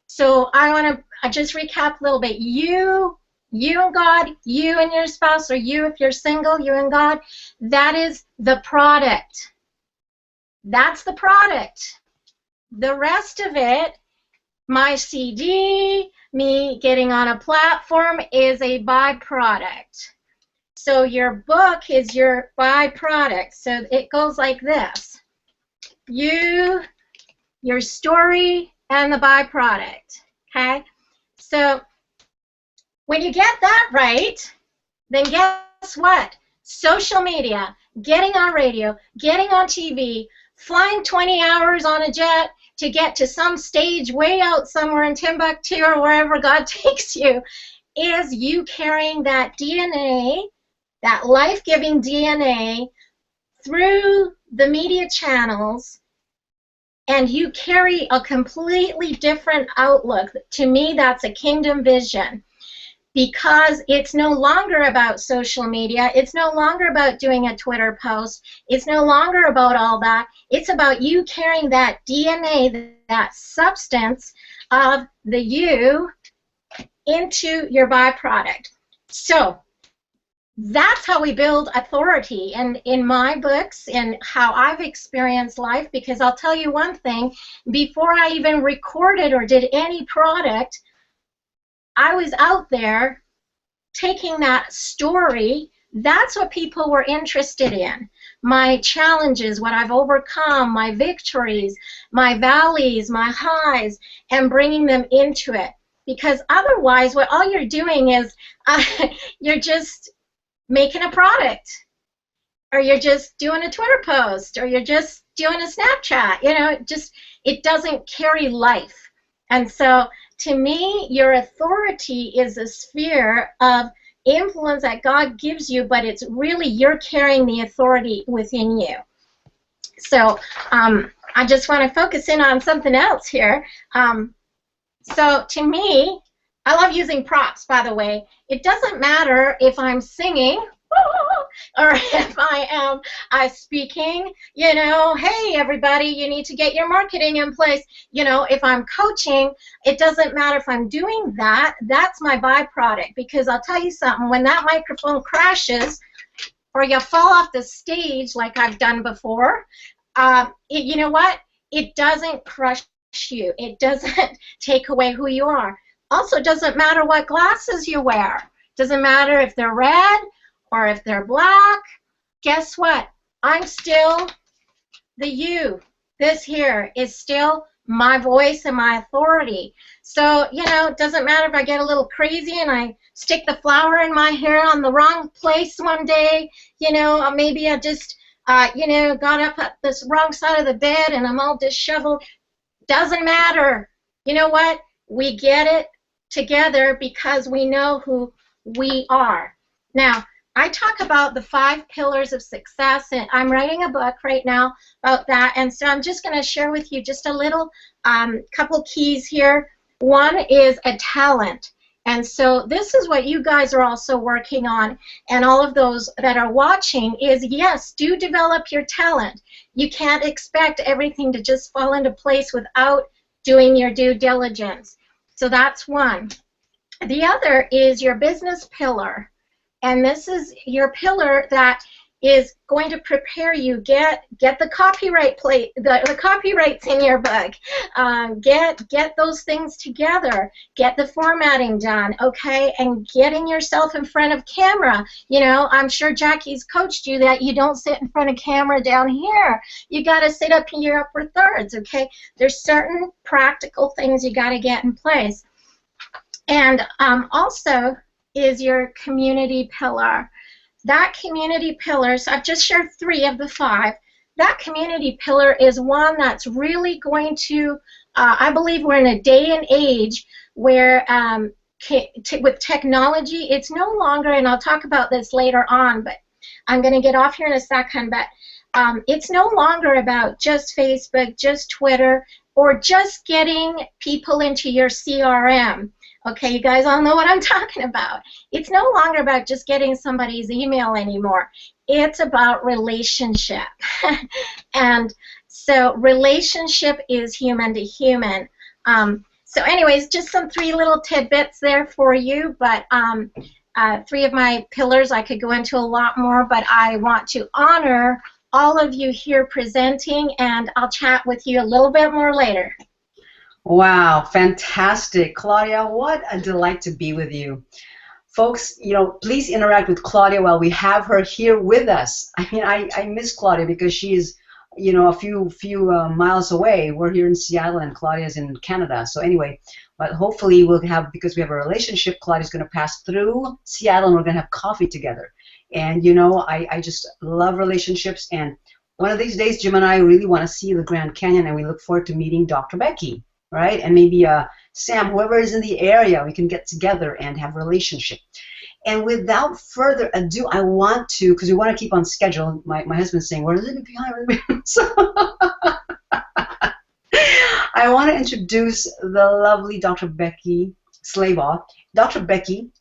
so I want to just recap a little bit. You and God, you and your spouse, or you if you're single, you and God, that is the product. That's the product. The rest of it, my CD, me getting on a platform, is a byproduct. So your book is your byproduct. So it goes like this. You, your story, and the byproduct. Okay? So when you get that right, then guess what? Social media, getting on radio, getting on TV, flying 20 hours on a jet to get to some stage way out somewhere in Timbuktu or wherever God takes you, is you carrying that DNA, that life-giving DNA, through the media channels, and you carry a completely different outlook. To me, that's a kingdom vision, because it's no longer about social media. It's no longer about doing a Twitter post. It's no longer about all that. It's about you carrying that DNA, that substance of the you, into your byproduct. So that's how we build authority. And in my books and how I've experienced life, because I'll tell you one thing, before I even recorded or did any product, I was out there taking that story. That's what people were interested in. My challenges, what I've overcome, my victories, my valleys, my highs, and bringing them into it. Because otherwise, what all you're doing is you're just making a product, or you're just doing a Twitter post, or you're just doing a Snapchat. You know, it doesn't carry life. And so, to me, your authority is a sphere of influence that God gives you, but it's really you're carrying the authority within you. So I just want to focus in on something else here. So to me, I love using props, by the way. It doesn't matter if I'm singing or if I am speaking, you know, hey, everybody, you need to get your marketing in place. You know, if I'm coaching, it doesn't matter if I'm doing that. That's my byproduct, because I'll tell you something, when that microphone crashes or you fall off the stage like I've done before, you know what? It doesn't crush you. It doesn't take away who you are. Also, it doesn't matter what glasses you wear. It doesn't matter if they're red or if they're black. Guess what? I'm still the you. This here is still my voice and my authority. So, you know, it doesn't matter if I get a little crazy and I stick the flower in my hair on the wrong place one day. You know, maybe I just, you know, got up at this wrong side of the bed and I'm all disheveled. Doesn't matter. You know what? We get it together because we know who we are. Now, I talk about the 5 pillars of success, and I'm writing a book right now about that, and so I'm just going to share with you just a little couple keys here. One is a talent, and so this is what you guys are also working on, and all of those that are watching is, yes, do develop your talent. You can't expect everything to just fall into place without doing your due diligence. So that's one. The other is your business pillar. And this is your pillar that is going to prepare you. Get the copyright the copyrights in your book. Get those things together. Get the formatting done, okay? And getting yourself in front of camera. You know, I'm sure Jackie's coached you that you don't sit in front of camera down here. You got to sit up in your upper thirds, okay? There's certain practical things you got to get in place. And also is your community pillar. That community pillar, so I've just shared 3 of the 5. That community pillar is one that's really going to, I believe we're in a day and age where with technology, it's no longer, and I'll talk about this later on, but I'm going to get off here in a second, but it's no longer about just Facebook, just Twitter, or just getting people into your CRM. Okay, you guys all know what I'm talking about. It's no longer about just getting somebody's email anymore. It's about relationship. And so relationship is human to human. So anyways, just some 3 little tidbits there for you, but 3 of my pillars. I could go into a lot more, but I want to honor all of you here presenting, and I'll chat with you a little bit more later. Wow, fantastic. Claudia, what a delight to be with you. Folks, you know, please interact with Claudia while we have her here with us. I mean, I miss Claudia because she's, you know, a few miles away. We're here in Seattle and Claudia's in Canada. So anyway, but hopefully we'll have, because we have a relationship, Claudia's going to pass through Seattle and we're going to have coffee together. And, you know, I just love relationships, and one of these days, Jim and I really want to see the Grand Canyon, and we look forward to meeting Dr. Becky, right? And maybe Sam, whoever is in the area, we can get together and have a relationship. And without further ado, I want to, because we want to keep on schedule. My husband's saying, we're a little bit behind. So I want to introduce the lovely Dr. Becky Slabaugh. Dr. Becky,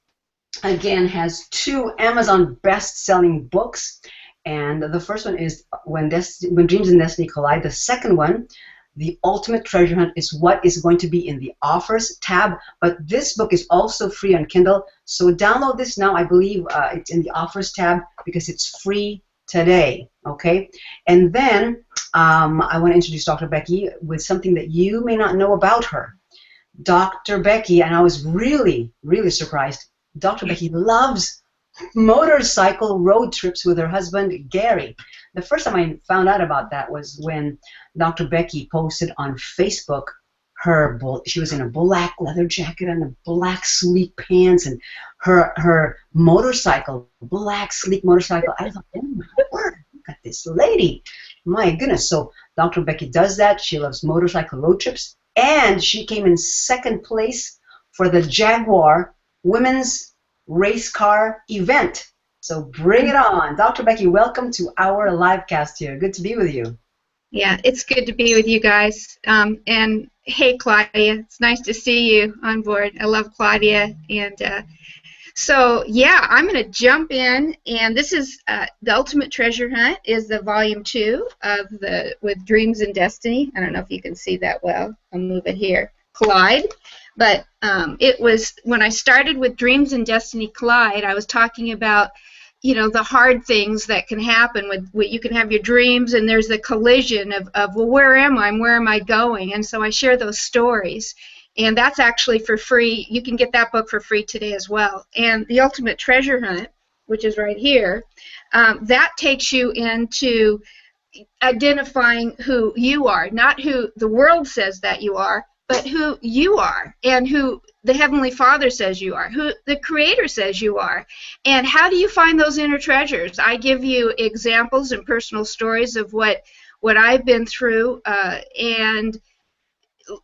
again, has 2 Amazon best-selling books. And the first one is When Dreams and Destiny Collide. The second one, The Ultimate Treasure Hunt, is what is going to be in the offers tab. But this book is also free on Kindle. So download this now. I believe it's in the offers tab because it's free today. Okay? And then I want to introduce Dr. Becky with something that you may not know about her. Dr. Becky, and I was really, really surprised, Dr. Becky loves motorcycle road trips with her husband, Gary. The first time I found out about that was when Dr. Becky posted on Facebook she was in a black leather jacket and a black sleek pants, and her motorcycle, black sleek motorcycle. I thought, oh my word, look at this lady. My goodness. So Dr. Becky does that. She loves motorcycle road trips, and she came in 2nd place for the Jaguar Women's Race Car event. So bring it on. Dr. Becky, welcome to our live cast here. Good to be with you. Yeah, it's good to be with you guys. And hey, Claudia, it's nice to see you on board. I love Claudia. And so, yeah, I'm going to jump in. And this is The Ultimate Treasure Hunt is the volume 2 of with Dreams and Destiny. I don't know if you can see that well. I'll move it here. Collide. But it was when I started with Dreams and Destiny Collide, I was talking about, you know, the hard things that can happen with you can have your dreams, and there's the collision of well, where am I and where am I going? And so I share those stories, and that's actually for free. You can get that book for free today as well. And The Ultimate Treasure Hunt, which is right here, that takes you into identifying who you are, not who the world says that you are, but who you are, and who the Heavenly Father says you are, who the Creator says you are. And how do you find those inner treasures? I give you examples and personal stories of what I've been through, and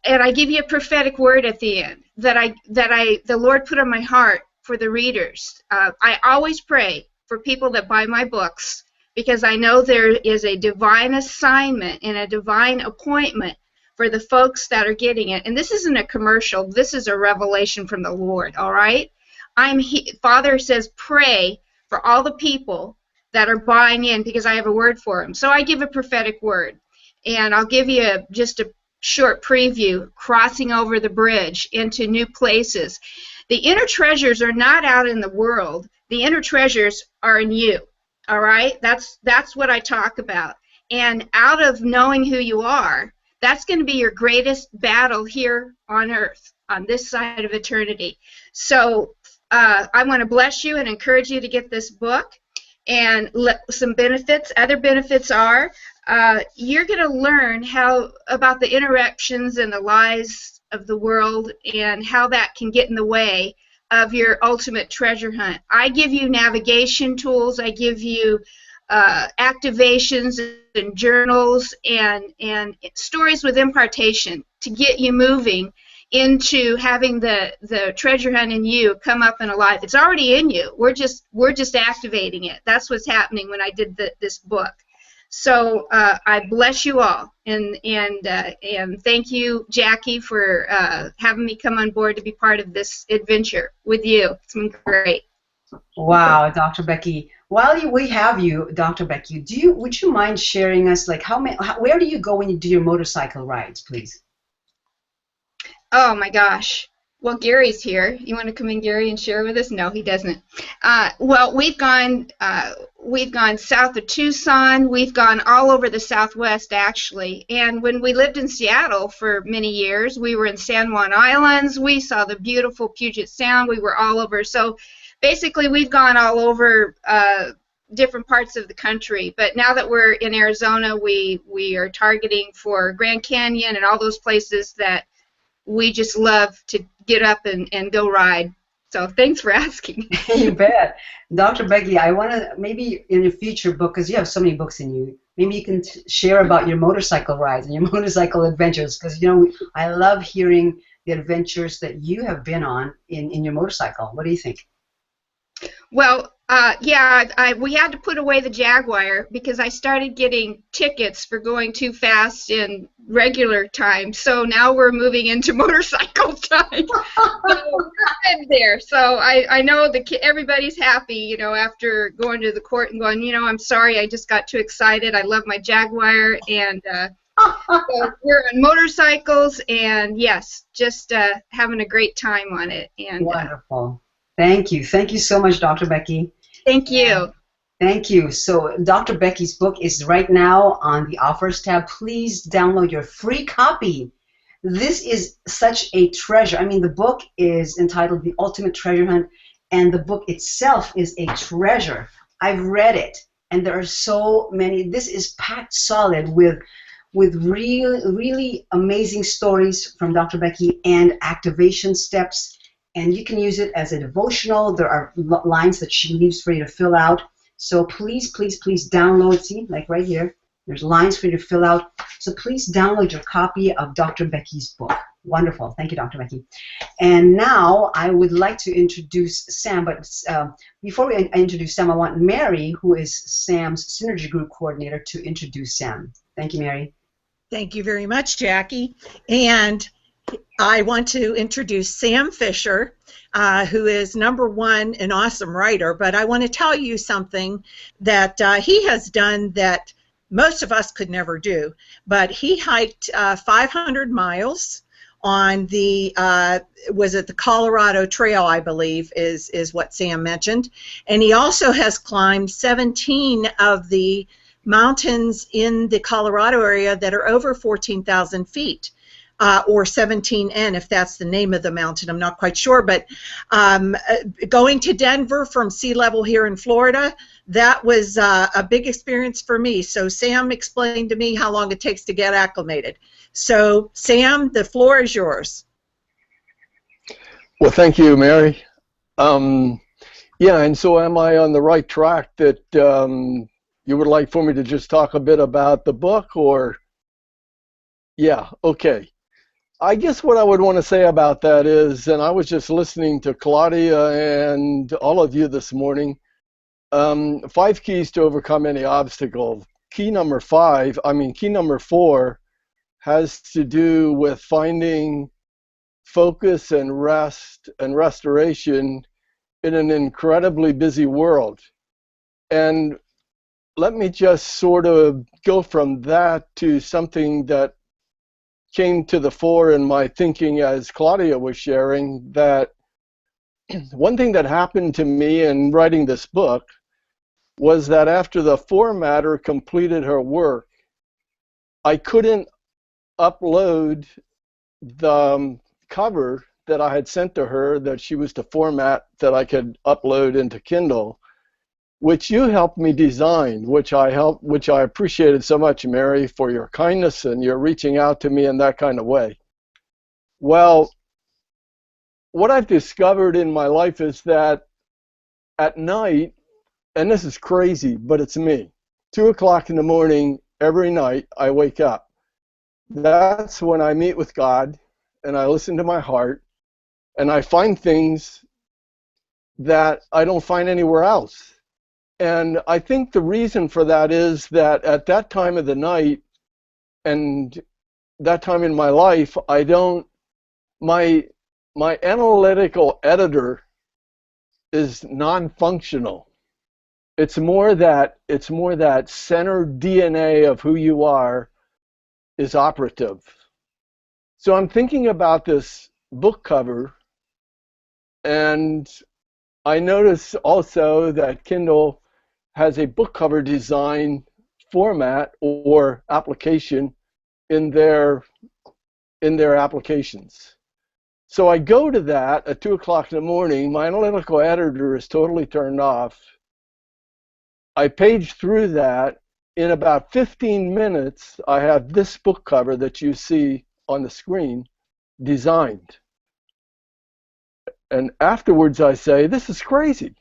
I give you a prophetic word at the end that the Lord put on my heart for the readers. I always pray for people that buy my books, because I know there is a divine assignment and a divine appointment for the folks that are getting it. And this isn't a commercial. This is a revelation from the Lord, all right? Father says pray for all the people that are buying in, because I have a word for them. So I give a prophetic word. And I'll give you just a short preview, crossing over the bridge into new places. The inner treasures are not out in the world. The inner treasures are in you, all right? That's what I talk about. And out of knowing who you are, that's going to be your greatest battle here on earth, on this side of eternity. So I want to bless you and encourage you to get this book. And some benefits, other benefits are you're going to learn about the interruptions and the lies of the world and how that can get in the way of your ultimate treasure hunt. I give you navigation tools. I give you activations and journals and stories with impartation to get you moving into having the treasure hunt in you come up and alive. It's already in you. We're just activating it. That's what's happening when I did this book. So I bless you all, and thank you, Jackie, for having me come on board to be part of this adventure with you. It's been great. Wow, Dr. Becky. While we have you, Dr. Becky, would you mind sharing us, like, where do you go when you do your motorcycle rides, please? Oh my gosh. Well, Gary's here. You want to come in, Gary, and share with us? No, he doesn't. Well, we've gone south of Tucson. We've gone all over the Southwest, actually. And when we lived in Seattle for many years, we were in San Juan Islands. We saw the beautiful Puget Sound. We were all over. So basically, we've gone all over different parts of the country. But now that we're in Arizona, we are targeting for Grand Canyon and all those places that we just love to get up and go ride. So thanks for asking. You bet. Dr. Becky, I want to, maybe in a future book, because you have so many books in you, maybe you can share about your motorcycle rides and your motorcycle adventures, because, you know, I love hearing the adventures that you have been on in your motorcycle. What do you think? Well, yeah, we had to put away the Jaguar because I started getting tickets for going too fast in regular time. So now we're moving into motorcycle time. So I'm there. So I know everybody's happy, you know, after going to the court and going, you know, I'm sorry, I just got too excited. I love my Jaguar, and so we're on motorcycles, and yes, just having a great time on it. And wonderful. Thank you. Thank you so much, Dr. Becky. Thank you. Thank you. So Dr. Becky's book is right now on the offers tab. Please download your free copy. This is such a treasure. I mean, the book is entitled The Ultimate Treasure Hunt, and the book itself is a treasure. I've read it, and there are so many. This is packed solid with really amazing stories from Dr. Becky and activation steps. And you can use it as a devotional. There are lines that she leaves for you to fill out. So please, please, please download. See, like right here, there's lines for you to fill out. So please download your copy of Dr. Becky's book. Wonderful. Thank you, Dr. Becky. And now I would like to introduce Sam. But before we introduce Sam, I want Mary, who is Sam's Synergy Group Coordinator, to introduce Sam. Thank you, Mary. Thank you very much, Jackie. And I want to introduce Sam Fisher, who is #1 an awesome writer, but I want to tell you something that he has done that most of us could never do. But he hiked 500 miles on the, was it the Colorado Trail, I believe, is what Sam mentioned. And he also has climbed 17 of the mountains in the Colorado area that are over 14,000 feet. Or 17N, if that's the name of the mountain. I'm not quite sure, but going to Denver from sea level here in Florida, that was a big experience for me. So Sam explained to me how long it takes to get acclimated. So Sam, the floor is yours. Well, thank you, Mary. Yeah, and so am I on the right track that you would like for me to just talk a bit about the book, or? Yeah, okay. I guess what I would want to say about that is, and I was just listening to Claudia and all of you this morning, 5 keys to overcome any obstacle. Key number 4 has to do with finding focus and rest and restoration in an incredibly busy world. And let me just sort of go from that to something that came to the fore in my thinking as Claudia was sharing, that one thing that happened to me in writing this book was that after the formatter completed her work, I couldn't upload the cover that I had sent to her that she was to format that I could upload into Kindle, which you helped me design, which I appreciated so much, Mary, for your kindness and your reaching out to me in that kind of way. Well, what I've discovered in my life is that at night, and this is crazy, but it's me, 2 o'clock in the morning every night I wake up. That's when I meet with God and I listen to my heart and I find things that I don't find anywhere else. And I think the reason for that is that at that time of the night and that time in my life, my analytical editor is non-functional. It's more that center DNA of who you are is operative. So I'm thinking about this book cover, and I notice also that Kindle has a book cover design format or application in their applications. So I go to that at 2 o'clock in the morning. My analytical editor is totally turned off. I page through that. In about 15 minutes, I have this book cover that you see on the screen designed. And afterwards I say, this is crazy.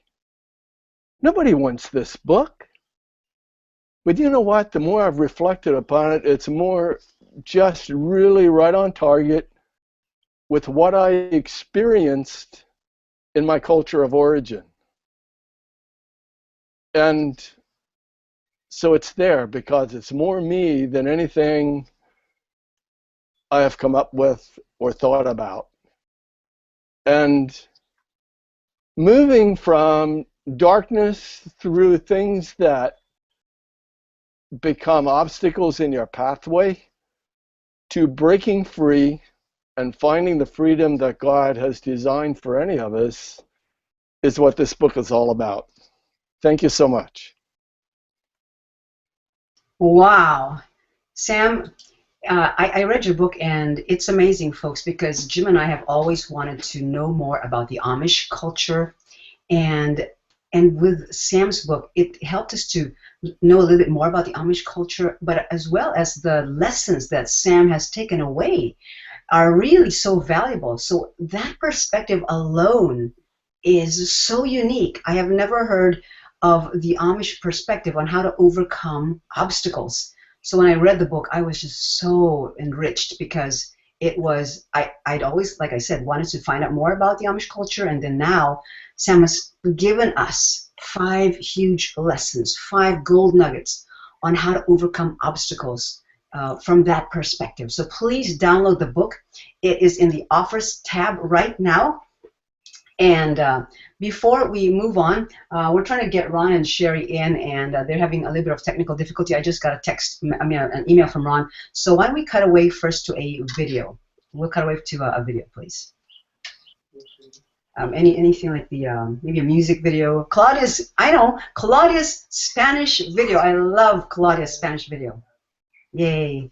Nobody wants this book. But you know what? The more I've reflected upon it, it's more just really right on target with what I experienced in my culture of origin. And so it's there because it's more me than anything I have come up with or thought about. And moving from darkness through things that become obstacles in your pathway to breaking free and finding the freedom that God has designed for any of us is what this book is all about. Thank you so much. Wow. Sam, I read your book, and it's amazing, folks, because Jim and I have always wanted to know more about the Amish culture. And with Sam's book, it helped us to know a little bit more about the Amish culture, but as well as the lessons that Sam has taken away are really so valuable. So that perspective alone is so unique. I have never heard of the Amish perspective on how to overcome obstacles. So when I read the book, I was just so enriched because it was, I'd always, like I said, wanted to find out more about the Amish culture, and then now Sam has given us 5 huge lessons, 5 gold nuggets on how to overcome obstacles from that perspective. So please download the book. It is in the offers tab right now. And before we move on, we're trying to get Ron and Sherry in, and they're having a little bit of technical difficulty. I just got an email from Ron. So why don't we cut away first to a video? We'll cut away to a video, please. Anything like the maybe a music video. Claudia's Spanish video. I love Claudia's Spanish video. Yay.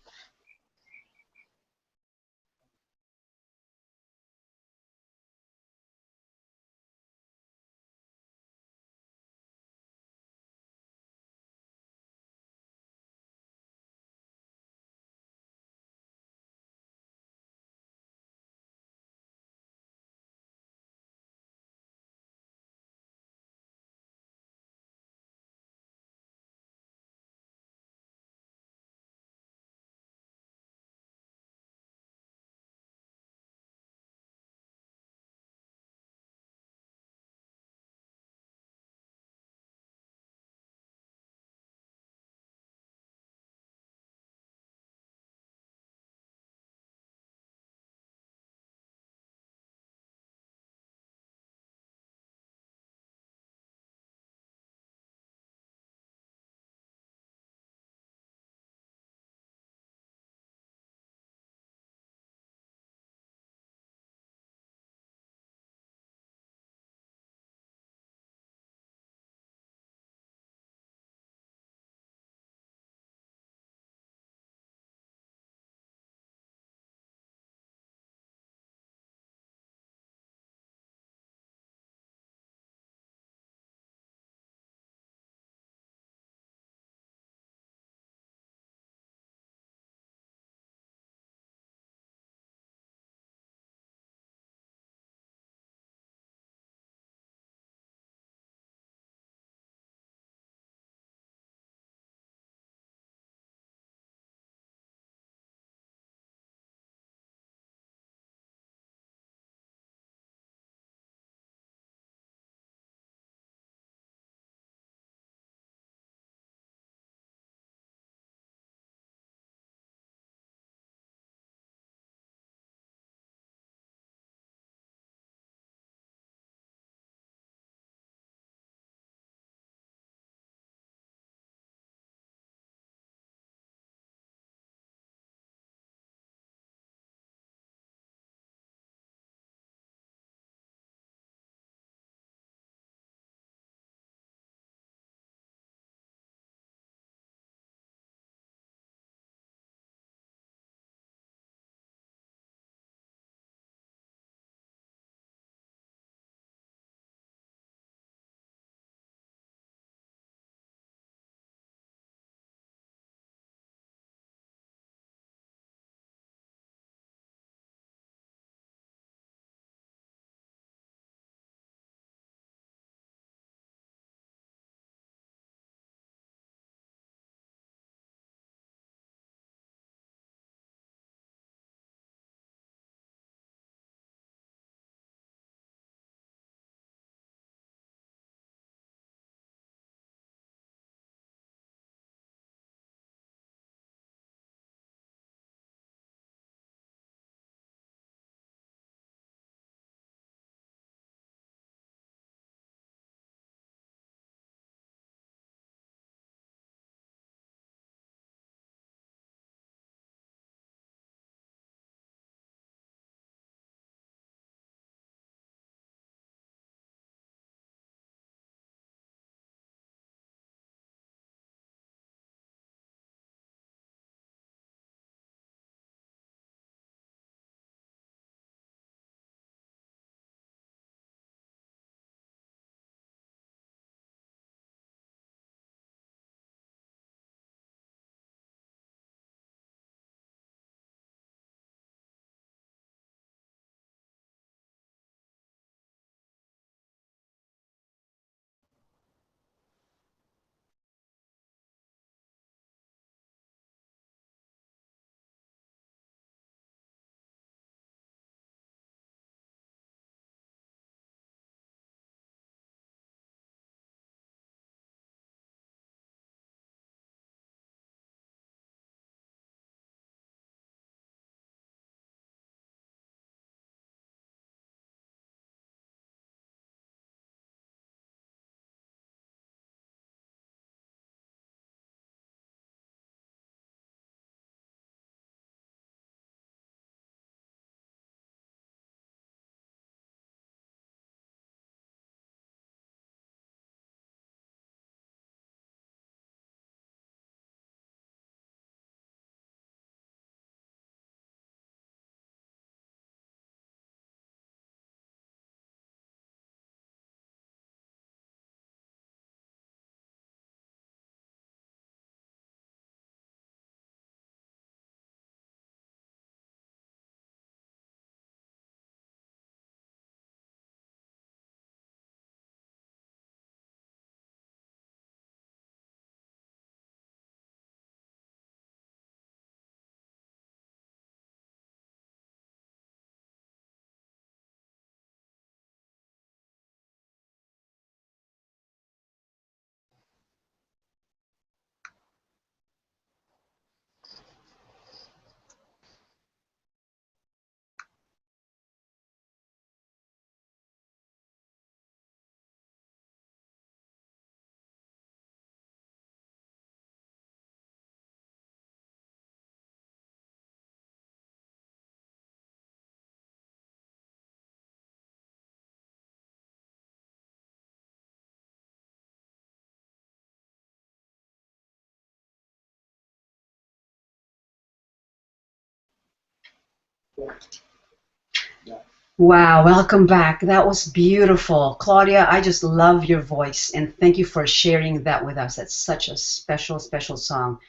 Wow, welcome back. That was beautiful. Claudia, I just love your voice, and thank you for sharing that with us. That's such a special, special song.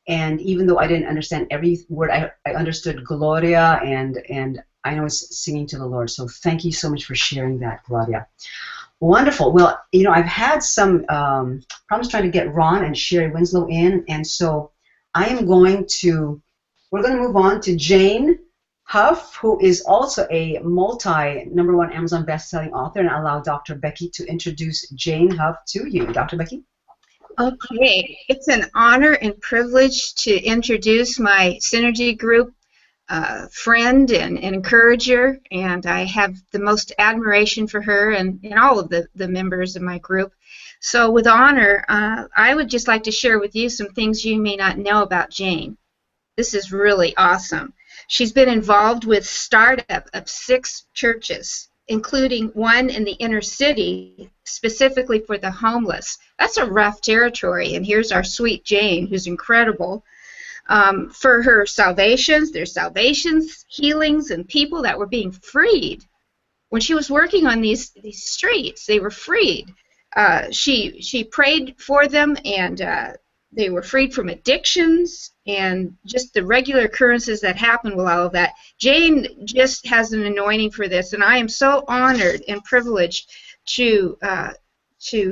And even though I didn't understand every word, I understood Gloria, and I know it's singing to the Lord. So thank you so much for sharing that, Claudia. Wonderful. Well, you know, I've had some problems trying to get Ron and Sherry Winslow in, and so we're going to move on to Jane Huff, who is also a #1 Amazon best-selling author, and I'll allow Dr. Becky to introduce Jane Huff to you. Dr. Becky? Okay, it's an honor and privilege to introduce my Synergy Group friend and encourager, and I have the most admiration for her and all of the members of my group. So with honor, I would just like to share with you some things you may not know about Jane. This is really awesome. She's been involved with startup of 6 churches, including one in the inner city, specifically for the homeless. That's a rough territory, and here's our sweet Jane, who's incredible. For her salvations, there's salvations, healings, and people that were being freed. When she was working on these streets, they were freed. She prayed for them, and they were freed from addictions and just the regular occurrences that happen with all of that. Jane just has an anointing for this, and I am so honored and privileged to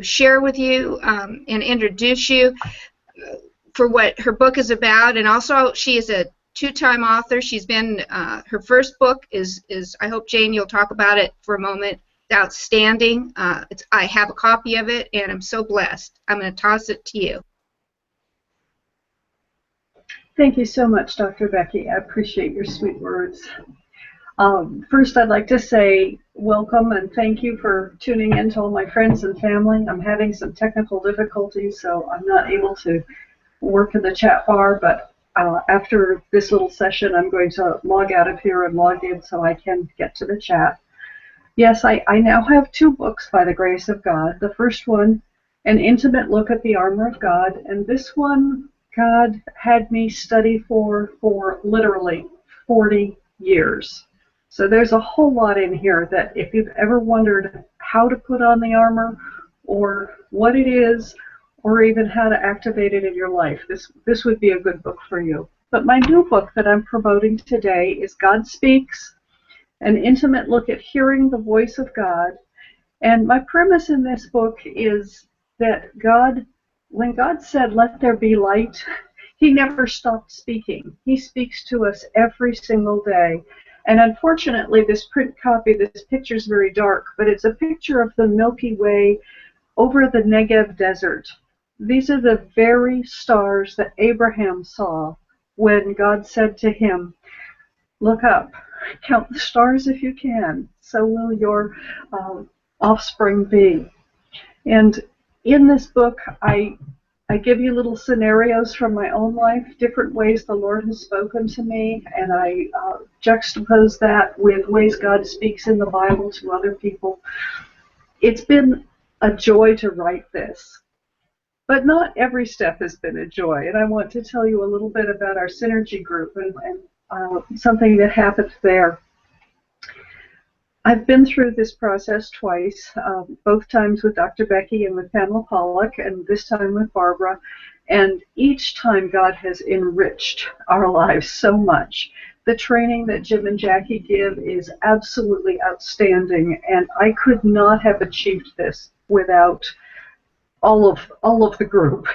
share with you and introduce you for what her book is about. And also, she is a 2-time author. She's been her first book is I hope, Jane, you'll talk about it for a moment. It's outstanding. I have a copy of it, and I'm so blessed. I'm going to toss it to you. Thank you so much, Dr. Becky. I appreciate your sweet words. First, I'd like to say welcome and thank you for tuning in to all my friends and family. I'm having some technical difficulties, so I'm not able to work in the chat bar, but after this little session, I'm going to log out of here and log in so I can get to the chat. Yes, I now have 2 books by the grace of God. The first one, An Intimate Look at the Armor of God, and this one God had me study for literally 40 years. So there's a whole lot in here that if you've ever wondered how to put on the armor or what it is or even how to activate it in your life, this would be a good book for you. But my new book that I'm promoting today is God Speaks, An Intimate Look at Hearing the Voice of God. And my premise in this book is that when God said, "Let there be light," he never stopped speaking. He speaks to us every single day. And unfortunately, this print copy, this picture is very dark, but it's a picture of the Milky Way over the Negev desert. These are the very stars that Abraham saw when God said to him, "Look up, count the stars if you can, so will your offspring be." And in this book, I give you little scenarios from my own life, different ways the Lord has spoken to me, and I juxtapose that with ways God speaks in the Bible to other people. It's been a joy to write this, but not every step has been a joy, and I want to tell you a little bit about our Synergy group and something that happened there. I've been through this process twice, both times with Dr. Becky and with Pamela Pollock, and this time with Barbara. And each time God has enriched our lives so much. The training that Jim and Jackie give is absolutely outstanding, and I could not have achieved this without all of the group.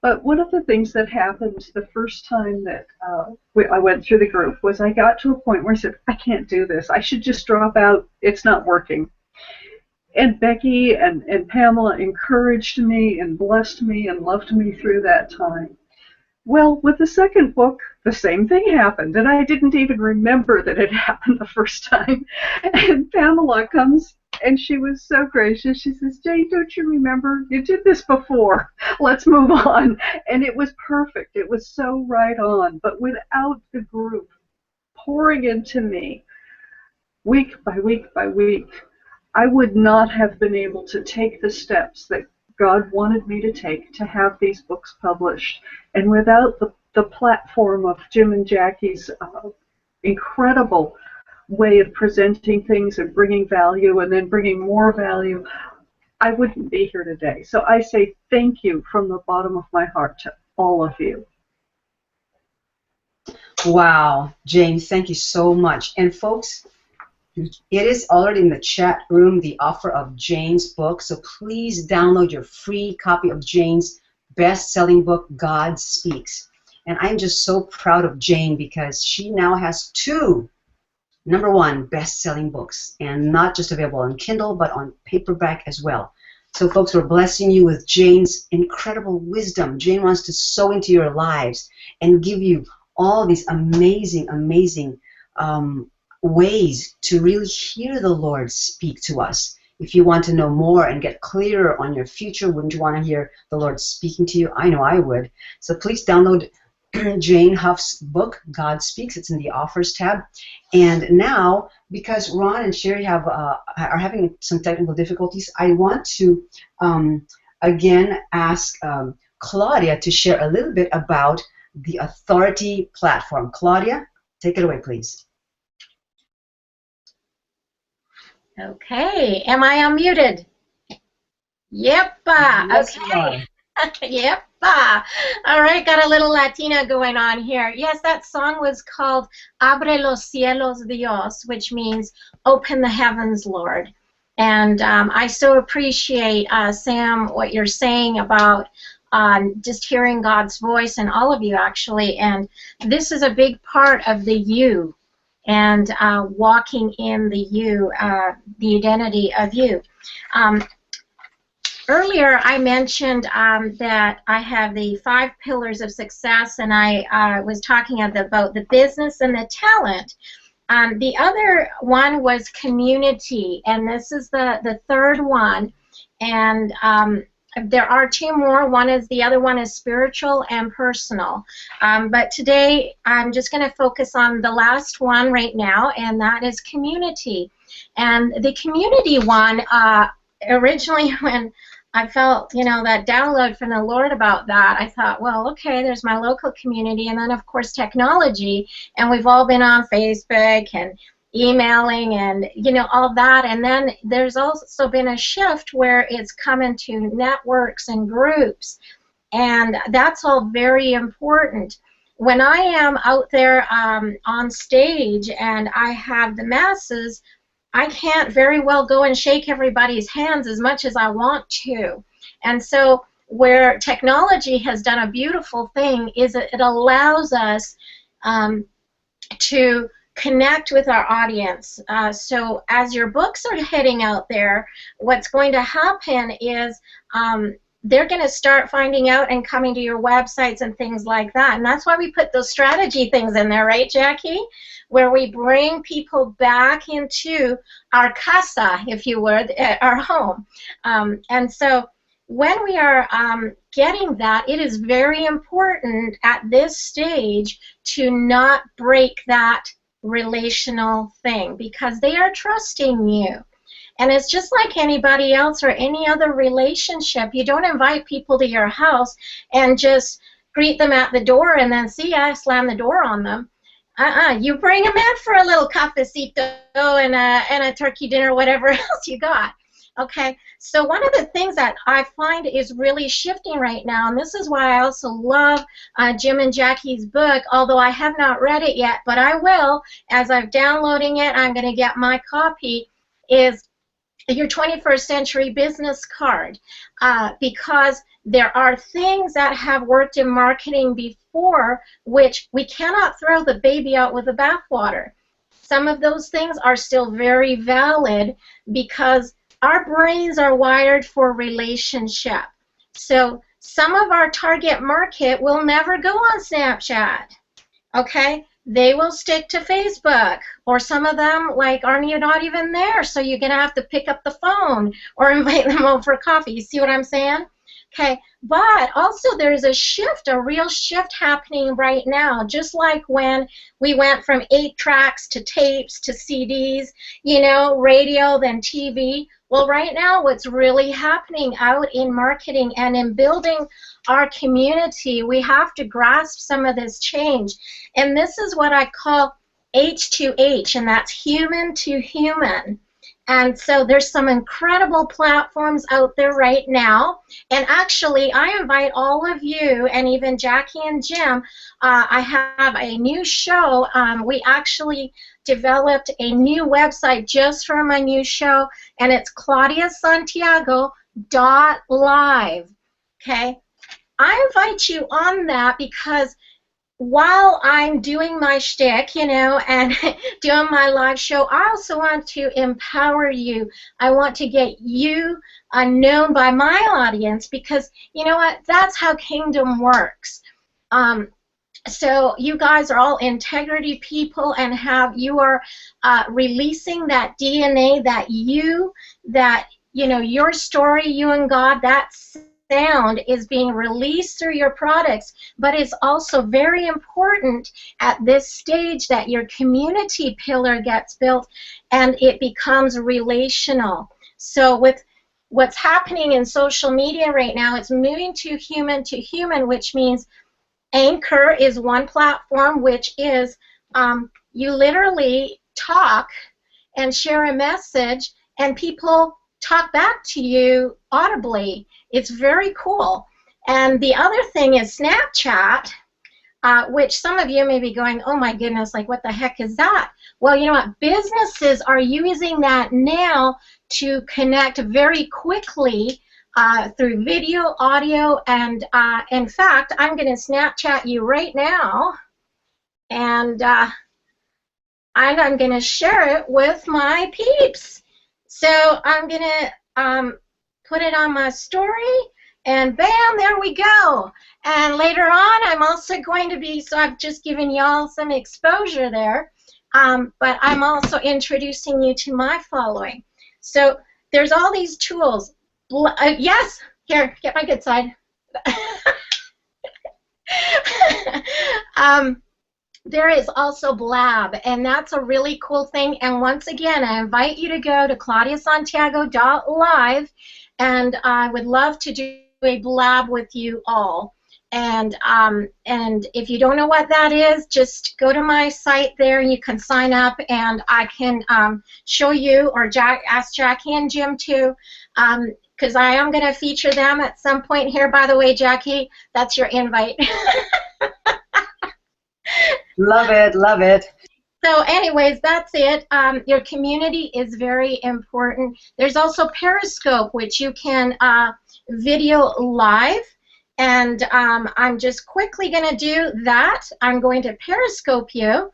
But one of the things that happened the first time that I went through the group was I got to a point where I said, "I can't do this. I should just drop out. It's not working." And Becky and Pamela encouraged me and blessed me and loved me through that time. Well, with the second book, the same thing happened, and I didn't even remember that it happened the first time. And Pamela comes, and she was so gracious. She says, "Jane, don't you remember? You did this before. Let's move on." And it was perfect. It was so right on. But without the group pouring into me week by week by week, I would not have been able to take the steps that God wanted me to take to have these books published. And without the platform of Jim and Jackie's incredible way of presenting things and bringing value and then bringing more value, I wouldn't be here today. So I say thank you from the bottom of my heart to all of you. Wow, James, thank you so much. And folks, it is already in the chat room, the offer of Jane's book. So please download your free copy of Jane's best-selling book, God Speaks. And I'm just so proud of Jane because she now has 2 #1 best-selling books, and not just available on Kindle, but on paperback as well. So folks, we're blessing you with Jane's incredible wisdom. Jane wants to sow into your lives and give you all these amazing, amazing ways to really hear the Lord speak to us. If you want to know more and get clearer on your future, wouldn't you want to hear the Lord speaking to you? I know I would. So please download Jane Huff's book, God Speaks. It's in the offers tab. And now, because Ron and Sherry are having some technical difficulties, I want to again ask Claudia to share a little bit about the Authority platform. Claudia, take it away, please. Okay, am I unmuted? Yep. Yes, Okay. Yep. All right, got a little Latina going on here. Yes, that song was called Abre los cielos, Dios, which means open the heavens, Lord. And I so appreciate, Sam, what you're saying about just hearing God's voice, and all of you, actually. And this is a big part of the you, and walking in the you, the identity of you. Earlier, I mentioned that I have the 5 pillars of success, and I was talking about the business and the talent. The other one was community, and this is the third one. And there are 2 more. The other one is spiritual and personal. But today, I'm just going to focus on the last one right now, and that is community. And the community one, originally when I felt, that download from the Lord about that, I thought, well, okay, there's my local community, and then, of course, technology, and we've all been on Facebook and emailing and, all that, and then there's also been a shift where it's come into networks and groups, and that's all very important. When I am out there on stage and I have the masses, I can't very well go and shake everybody's hands as much as I want to. And so where technology has done a beautiful thing is it allows us to connect with our audience. So as your books are heading out there, what's going to happen is they're going to start finding out and coming to your websites and things like that. And that's why we put those strategy things in there, right, Jackie? Where we bring people back into our casa, if you would, our home. And so when we are getting that, it is very important at this stage to not break that relational thing, because they are trusting you. And it's just like anybody else or any other relationship. You don't invite people to your house and just greet them at the door and then see ya, slam the door on them. You bring them in for a little cafecito and a turkey dinner, whatever else you got. Okay, so one of the things that I find is really shifting right now, and this is why I also love Jim and Jackie's book, although I have not read it yet, but I will. As I'm downloading it, I'm going to get my copy, is your 21st Century Business Card, because there are things that have worked in marketing before which we cannot throw the baby out with the bathwater. Some of those things are still very valid because our brains are wired for relationship. So some of our target market will never go on Snapchat, okay? They will stick to Facebook, or some of them are not even there, so you're going to have to pick up the phone or invite them over for coffee. You see what I'm saying? Okay, but also there's a shift, a real shift happening right now, just like when we went from 8 tracks to tapes to CDs, radio, then TV. Well, right now what's really happening out in marketing and in building our community, we have to grasp some of this change. And this is what I call H2H, and that's human to human. And so there's some incredible platforms out there right now. And actually, I invite all of you, and even Jackie and Jim, I have a new show. We actually developed a new website just for my new show, and it's claudiasantiago.live. Okay? I invite you on that because while I'm doing my shtick, you know, and doing my live show, I also want to empower you. I want to get you known by my audience because, you know what, that's how kingdom works. So you guys are all integrity people and you are releasing that DNA that you know, your story, you and God, that's sound is being released through your products, but it's also very important at this stage that your community pillar gets built and it becomes relational. So with what's happening in social media right now, it's moving to human, which means Anchor is one platform, which is you literally talk and share a message and people talk back to you audibly. It's very cool. And the other thing is Snapchat, which some of you may be going, oh my goodness, like what the heck is that? Well, you know what? Businesses are using that now to connect very quickly through video, audio, and in fact, I'm going to Snapchat you right now, and I'm going to share it with my peeps. So I'm going to put it on my story, and bam, there we go. And later on, I'm also going to be, so I've just given y'all some exposure there, but I'm also introducing you to my following. So there's all these tools. Yes, here, get my good side. There is also Blab, and that's a really cool thing. And once again, I invite you to go to claudiasantiago.live, and I would love to do a Blab with you all. And if you don't know what that is, just go to my site there, and you can sign up, and I can show you, or ask Jackie and Jim too, because I am going to feature them at some point here. By the way, Jackie, that's your invite. Love it, love it. So anyways, that's it. Your community is very important. There's also Periscope, which you can video live. And I'm just quickly going to do that. I'm going to Periscope you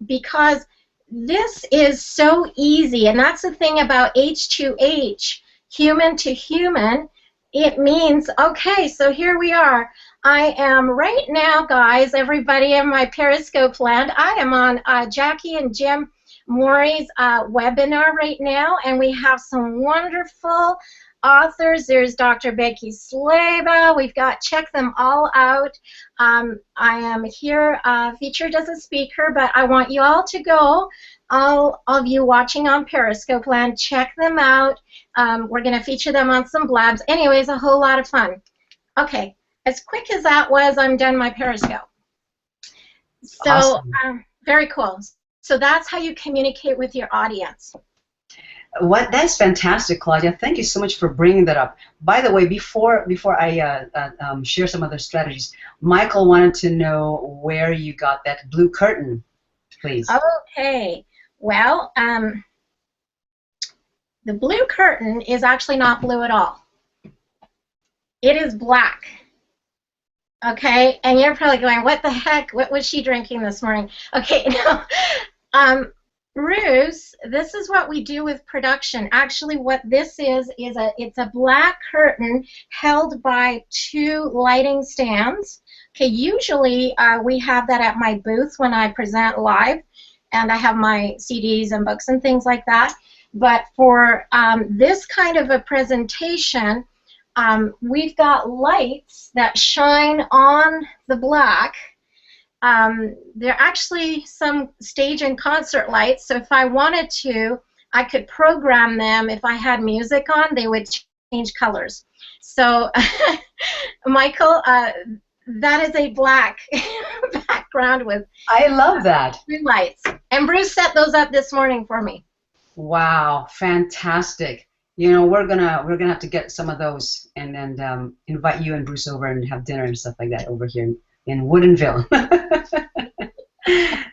because this is so easy. And that's the thing about H2H, human to human. It means, okay, so here we are. I am right now, guys, everybody in my Periscope land, I am on Jackie and Jim Morey's webinar right now, and we have some wonderful authors. There's Dr. Becky Slabaugh. We've got, check them all out. I am here featured as a speaker, but I want you all to go, all of you watching on Periscope land, check them out. We're going to feature them on some blabs. Anyways, a whole lot of fun. Okay, as quick as that was, I'm done my Periscope. So, awesome. Very cool. So that's how you communicate with your audience. That's fantastic, Claudia. Thank you so much for bringing that up. By the way, before I share some other strategies, Michael wanted to know where you got that blue curtain, please. Okay. Well, the blue curtain is actually not blue at all. It is black. Okay, and you're probably going, what the heck? What was she drinking this morning? Okay, no. Bruce, this is what we do with production. Actually, what this is it's a black curtain held by two lighting stands. Okay, usually we have that at my booth when I present live, and I have my CDs and books and things like that. But for this kind of a presentation, we've got lights that shine on the black. They're actually some stage and concert lights, so if I wanted to, I could program them. If I had music on, they would change colors. So, Michael, that is a black background with I love that. blue lights. And Bruce set those up this morning for me. Wow, fantastic. You know, we're gonna have to get some of those and then invite you and Bruce over and have dinner and stuff like that over here in Woodinville.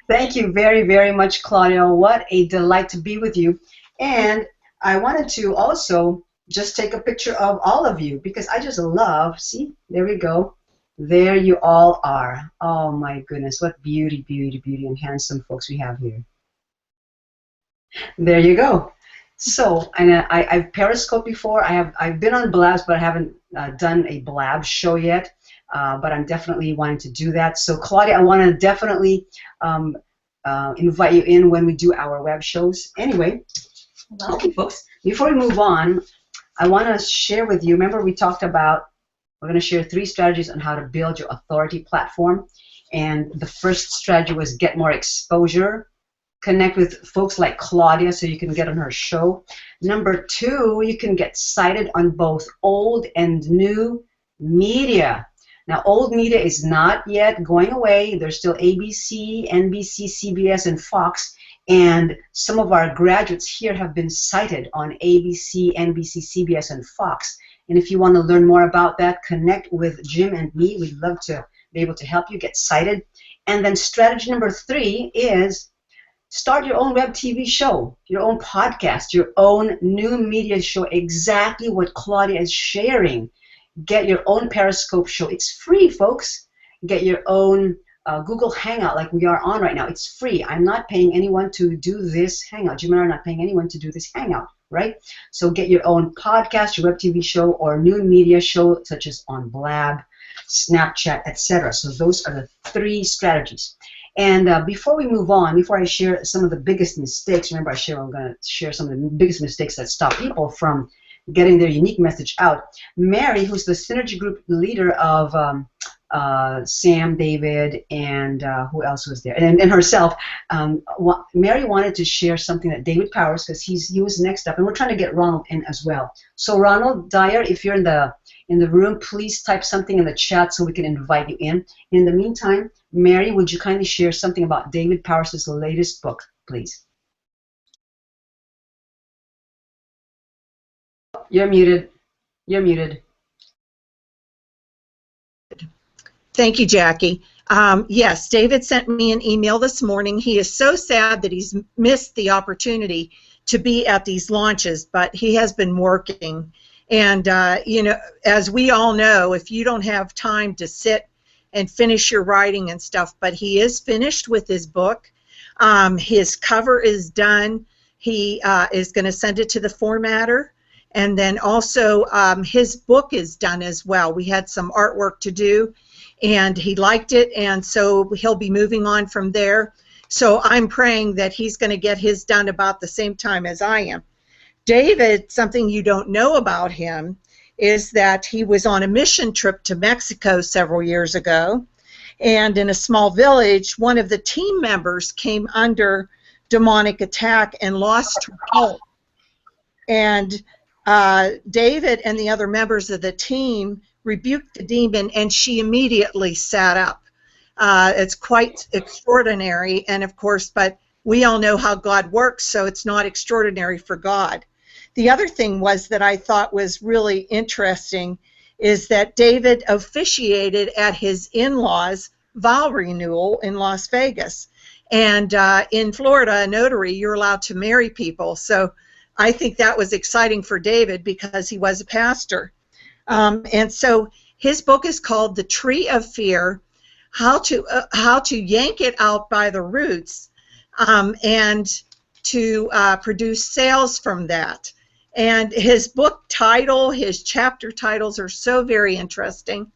Thank you very, very much, Claudia. What a delight to be with you. And I wanted to also just take a picture of all of you because I just love, see, there we go. There you all are. Oh my goodness, what beauty, beauty, beauty and handsome folks we have here. There you go. So, and I've Periscoped before. I've been on Blabs, but I haven't done a Blab show yet. But I'm definitely wanting to do that. So, Claudia, I want to definitely invite you in when we do our web shows. Anyway, okay, folks. Before we move on, I want to share with you. Remember, we talked about we're going to share 3 strategies on how to build your authority platform. And the first strategy was get more exposure. Connect with folks like Claudia so you can get on her show. Number 2, you can get cited on both old and new media. Now, old media is not yet going away. There's still ABC, NBC, CBS, and Fox. And some of our graduates here have been cited on ABC, NBC, CBS, and Fox. And if you want to learn more about that, connect with Jim and me. We'd love to be able to help you get cited. And then strategy number 3 is start your own web TV show, your own podcast, your own new media show, exactly what Claudia is sharing. Get your own Periscope show. It's free, folks. Get your own Google Hangout like we are on right now. It's free. I'm not paying anyone to do this Hangout. Jim and I are not paying anyone to do this Hangout, right? So get your own podcast, your web TV show, or new media show such as on Blab, Snapchat, etc. So those are the 3 strategies. And before we move on, before I share some of the biggest mistakes, remember I'm going to share some of the biggest mistakes that stop people from getting their unique message out. Mary, who's the Synergy Group leader of Sam, David, and who else was there? And herself. Mary wanted to share something that David Powers, because he was next up, and we're trying to get Ronald in as well. So Ronald Dyer, if you're in the room, please type something in the chat so we can invite you in. In the meantime, Mary, would you kindly share something about David Powers' latest book, please? You're muted. You're muted. Thank you, Jackie. Yes, David sent me an email this morning. He is so sad that he's missed the opportunity to be at these launches, but he has been working. And, you know, as we all know, if you don't have time to sit and finish your writing and stuff, but he is finished with his book. His cover is done. He is going to send it to the formatter. And then also his book is done as well. We had some artwork to do, and he liked it, and so he'll be moving on from there. So I'm praying that he's going to get his done about the same time as I am. David, something you don't know about him is that he was on a mission trip to Mexico several years ago, and in a small village, one of the team members came under demonic attack and lost her home. And David and the other members of the team rebuked the demon, and she immediately sat up. It's quite extraordinary, and of course, but we all know how God works, so it's not extraordinary for God. The other thing was that I thought was really interesting is that David officiated at his in-laws' vow renewal in Las Vegas. And in Florida, a notary, you're allowed to marry people. So I think that was exciting for David because he was a pastor. And so his book is called The Tree of Fear, How to Yank It Out by the Roots, and to produce sales from that. And his book title, his chapter titles are so very interesting.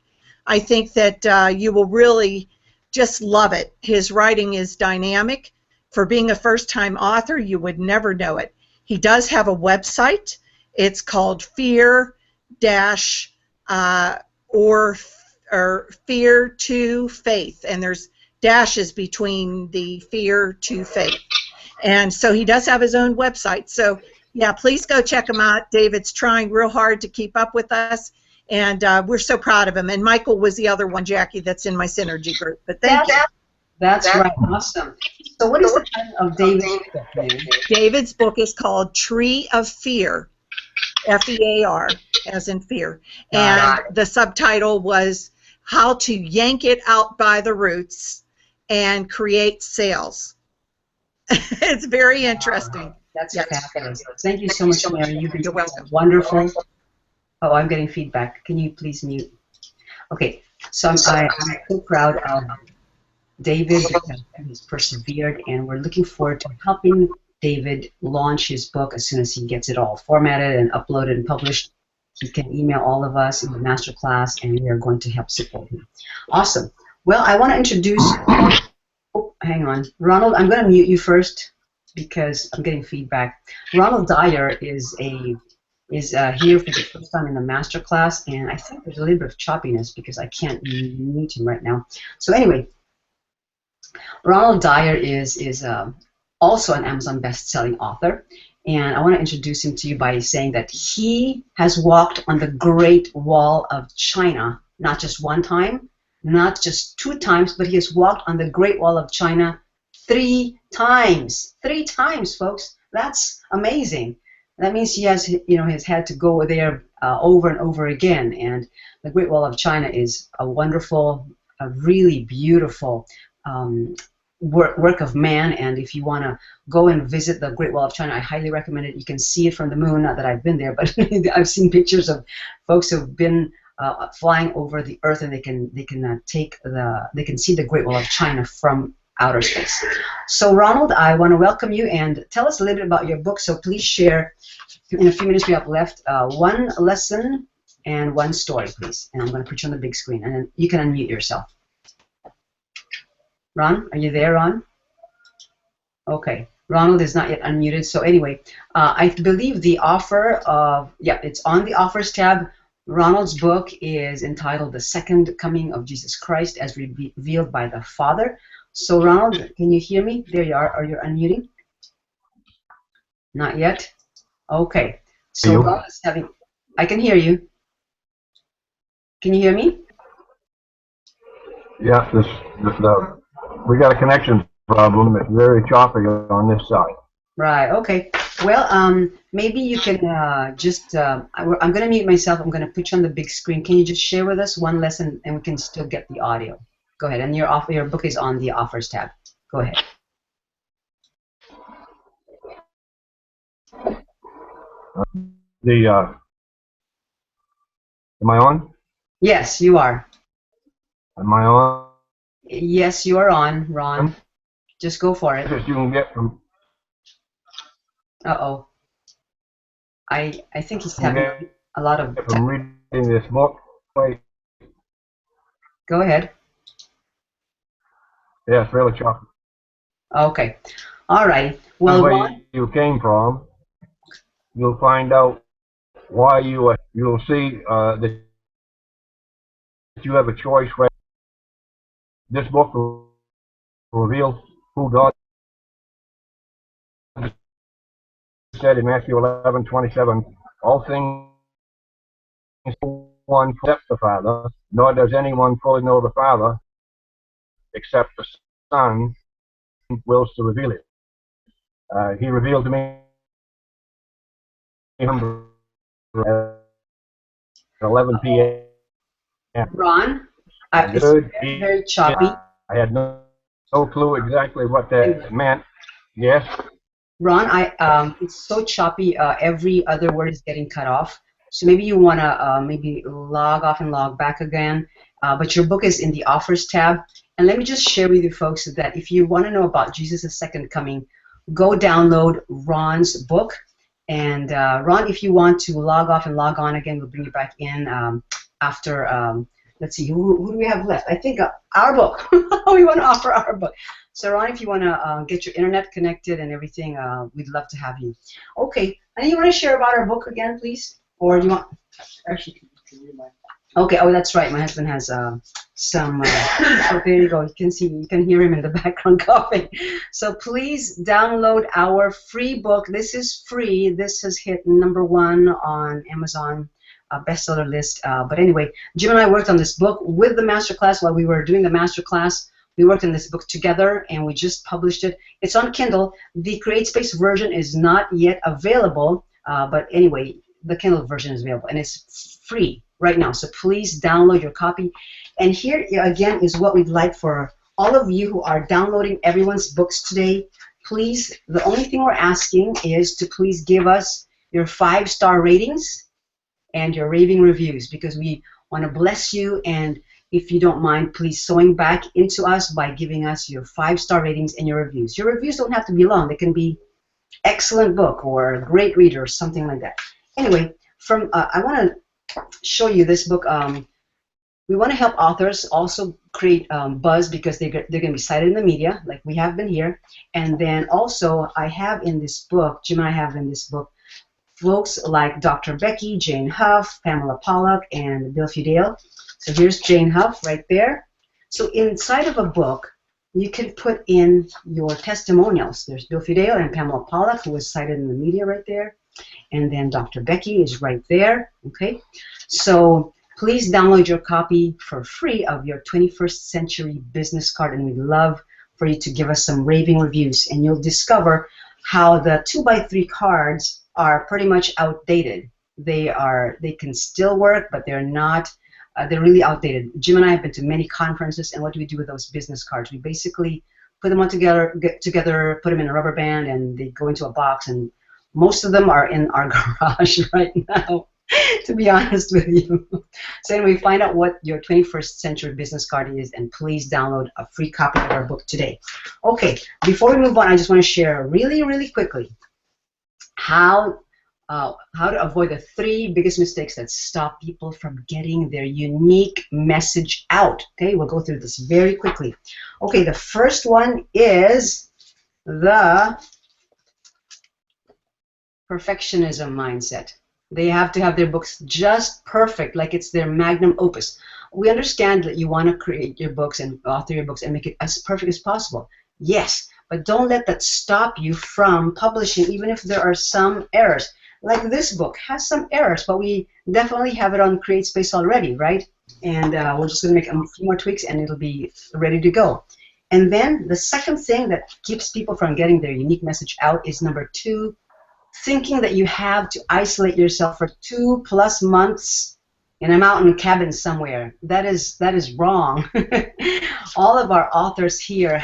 I think that you will really just love it. His writing is dynamic. For being a first-time author, you would never know it. He does have a website. It's called Fear to Faith, and there's dashes between the Fear to Faith. And so he does have his own website. So yeah, please go check him out. David's trying real hard to keep up with us, and we're so proud of him. And Michael was the other one, Jackie, that's in my Synergy group. But thank you. That's right. Awesome. So what is the title of David's book, Mary? David's book is called Tree of Fear, F-E-A-R, as in fear. And the subtitle was How to Yank It Out by the Roots and Create Sales. It's very interesting. That's fabulous. Thank you so much, Mary. You've been welcome. Wonderful. Oh, I'm getting feedback. Can you please mute? Okay, so I'm so proud of David because he's persevered, and we're looking forward to helping David launch his book as soon as he gets it all formatted and uploaded and published. He can email all of us in the master class, and we are going to help support him. Awesome. Well, I want to introduce. Oh, hang on, Ronald. I'm going to mute you first because I'm getting feedback. Ronald Dyer is here for the first time in the master class, and I think there's a little bit of choppiness because I can't mute him right now. So anyway, Ronald Dyer is also an Amazon best-selling author, and I want to introduce him to you by saying that he has walked on the Great Wall of China, not just one time, not just 2 times, but he has walked on the Great Wall of China 3 times. 3 times, folks. That's amazing. That means he has, has had to go there over and over again. And the Great Wall of China is a wonderful, a really beautiful work of man. And if you want to go and visit the Great Wall of China, I highly recommend it. You can see it from the moon. Not that I've been there, but I've seen pictures of folks who've been flying over the Earth, and they can see the Great Wall of China from outer space. So Ronald, I want to welcome you and tell us a little bit about your book. So please share, in a few minutes we have left, 1 lesson and 1 story, please. And I'm going to put you on the big screen, and then you can unmute yourself. Ron, are you there, Ron? Okay. Ronald is not yet unmuted. So anyway, I believe the offer of, it's on the offers tab. Ronald's book is entitled The Second Coming of Jesus Christ as Revealed by the Father. So Ronald, can you hear me? There you are. Are you unmuting? Not yet? Okay. So Ronald is having, I can hear you. Can you hear me? Yeah, we got a connection problem. It's very choppy on this side. Right, okay. Well, maybe you can I'm going to mute myself. I'm going to put you on the big screen. Can you just share with us 1 lesson, and we can still get the audio? Go ahead. And your book is on the offers tab. Go ahead. Am I on? Yes, you are. Am I on? Yes, you are on, Ron. Just go for it. You can get from. Uh-oh. I think he's having a lot of. From reading this book. Wait. Go ahead. Yeah, it's really choppy. Okay. All right. Well, where you came from, you'll find out why you'll see that you have a choice. Where this book will reveal who God said in Matthew 11:27. All things one except the Father, nor does anyone fully know the Father except the Son wills to reveal it. He revealed to me at 11 p.m. Ron, it's very choppy. I had no clue exactly what that meant. Yes? Ron, it's so choppy. Every other word is getting cut off. So maybe you want to maybe log off and log back again. But your book is in the offers tab. And let me just share with you folks that if you want to know about Jesus' second coming, go download Ron's book. And Ron, if you want to log off and log on again, we'll bring you back in after, let's see, who do we have left? I think our book. We want to offer our book. So Ron, if you want to get your internet connected and everything, we'd love to have you. Okay, and you want to share about our book again, please? Or do you want, actually, okay, oh, that's right, my husband has some, oh, there you go, you can hear him in the background coughing. So please download our free book. This is free. This has hit #1 on Amazon bestseller list. But anyway, Jim and I worked on this book with the masterclass. While we were doing the masterclass, We worked on this book together, and we just published it. It's on Kindle. The CreateSpace version is not yet available, but anyway, the Kindle version is available, and it's free right now. So please download your copy. And here, again, is what we'd like for all of you who are downloading everyone's books today. Please, the only thing we're asking is to please give us your 5-star ratings and your raving reviews, because we want to bless you. And if you don't mind, please sewing back into us by giving us your 5-star ratings and your reviews. Your reviews don't have to be long. They can be excellent book or great reader or something like that. Anyway, I want to show you this book. We want to help authors also create buzz, because they're going to be cited in the media, like we have been here. And then also, I have in this book, Jim and I have in this book, folks like Dr. Becky, Jane Huff, Pamela Pollock, and Bill Fudale. So here's Jane Huff right there. So inside of a book, you can put in your testimonials. There's Bill Fudale and Pamela Pollock, who was cited in the media right there. And then Dr. Becky is right there. Okay. So please download your copy for free of your 21st Century Business Card, and we'd love for you to give us some raving reviews, and you'll discover how the 2x3 cards are pretty much outdated. They can still work, but they're not. They're really outdated. Jim and I have been to many conferences, and what do we do with those business cards? We basically put them all together, put them in a rubber band, and they go into a box, and most of them are in our garage right now, to be honest with you. So anyway, find out what your 21st Century Business Card is, and please download a free copy of our book today. Okay, before we move on, I just want to share really, really quickly how to avoid the 3 biggest mistakes that stop people from getting their unique message out. Okay, we'll go through this very quickly. Okay, the first one is the perfectionism mindset. They have to have their books just perfect, like it's their magnum opus. We understand that you want to create your books and author your books and make it as perfect as possible. Yes, but don't let that stop you from publishing, even if there are some errors. Like this book has some errors, but we definitely have it on CreateSpace already, right? And we're just going to make a few more tweaks, and it'll be ready to go. And then the second thing that keeps people from getting their unique message out is number 2, thinking that you have to isolate yourself for 2+ months in a mountain cabin somewhere. That is wrong. All of our authors here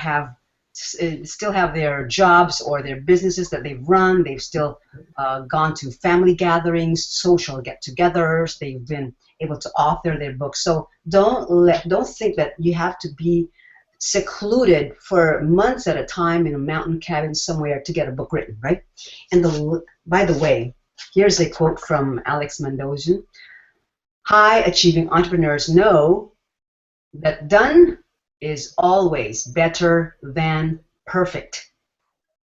still have their jobs or their businesses that they've run. They've still gone to family gatherings, social get-togethers. They've been able to author their books. So don't think that you have to be secluded for months at a time in a mountain cabin somewhere to get a book written, right? And by the way, here's a quote from Alex Mandossian. High-achieving entrepreneurs know that done is always better than perfect.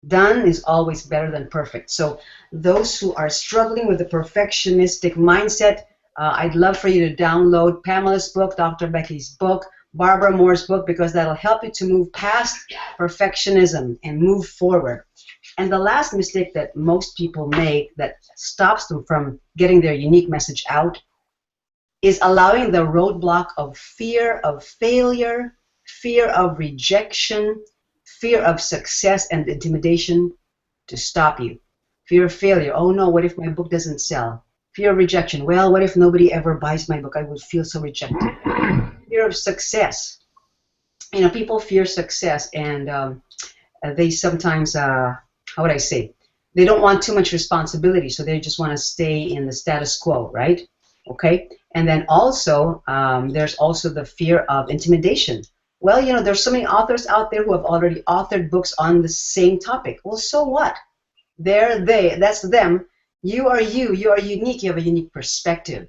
Done is always better than perfect. So those who are struggling with the perfectionistic mindset, I'd love for you to download Pamela's book, Dr. Becky's book, Barbara Moore's book, because that'll help you to move past perfectionism and move forward. And the last mistake that most people make that stops them from getting their unique message out is allowing the roadblock of fear of failure, fear of rejection, fear of success, and intimidation to stop you. Fear of failure. Oh no, what if my book doesn't sell? Fear of rejection. Well, what if nobody ever buys my book? I would feel so rejected. Fear of success. You know, people fear success, and they sometimes, how would I say, they don't want too much responsibility, so they just want to stay in the status quo, right? Okay? And then also, there's also the fear of intimidation. Well, you know, there's so many authors out there who have already authored books on the same topic. Well, so what? That's them. You are you. You are unique. You have a unique perspective.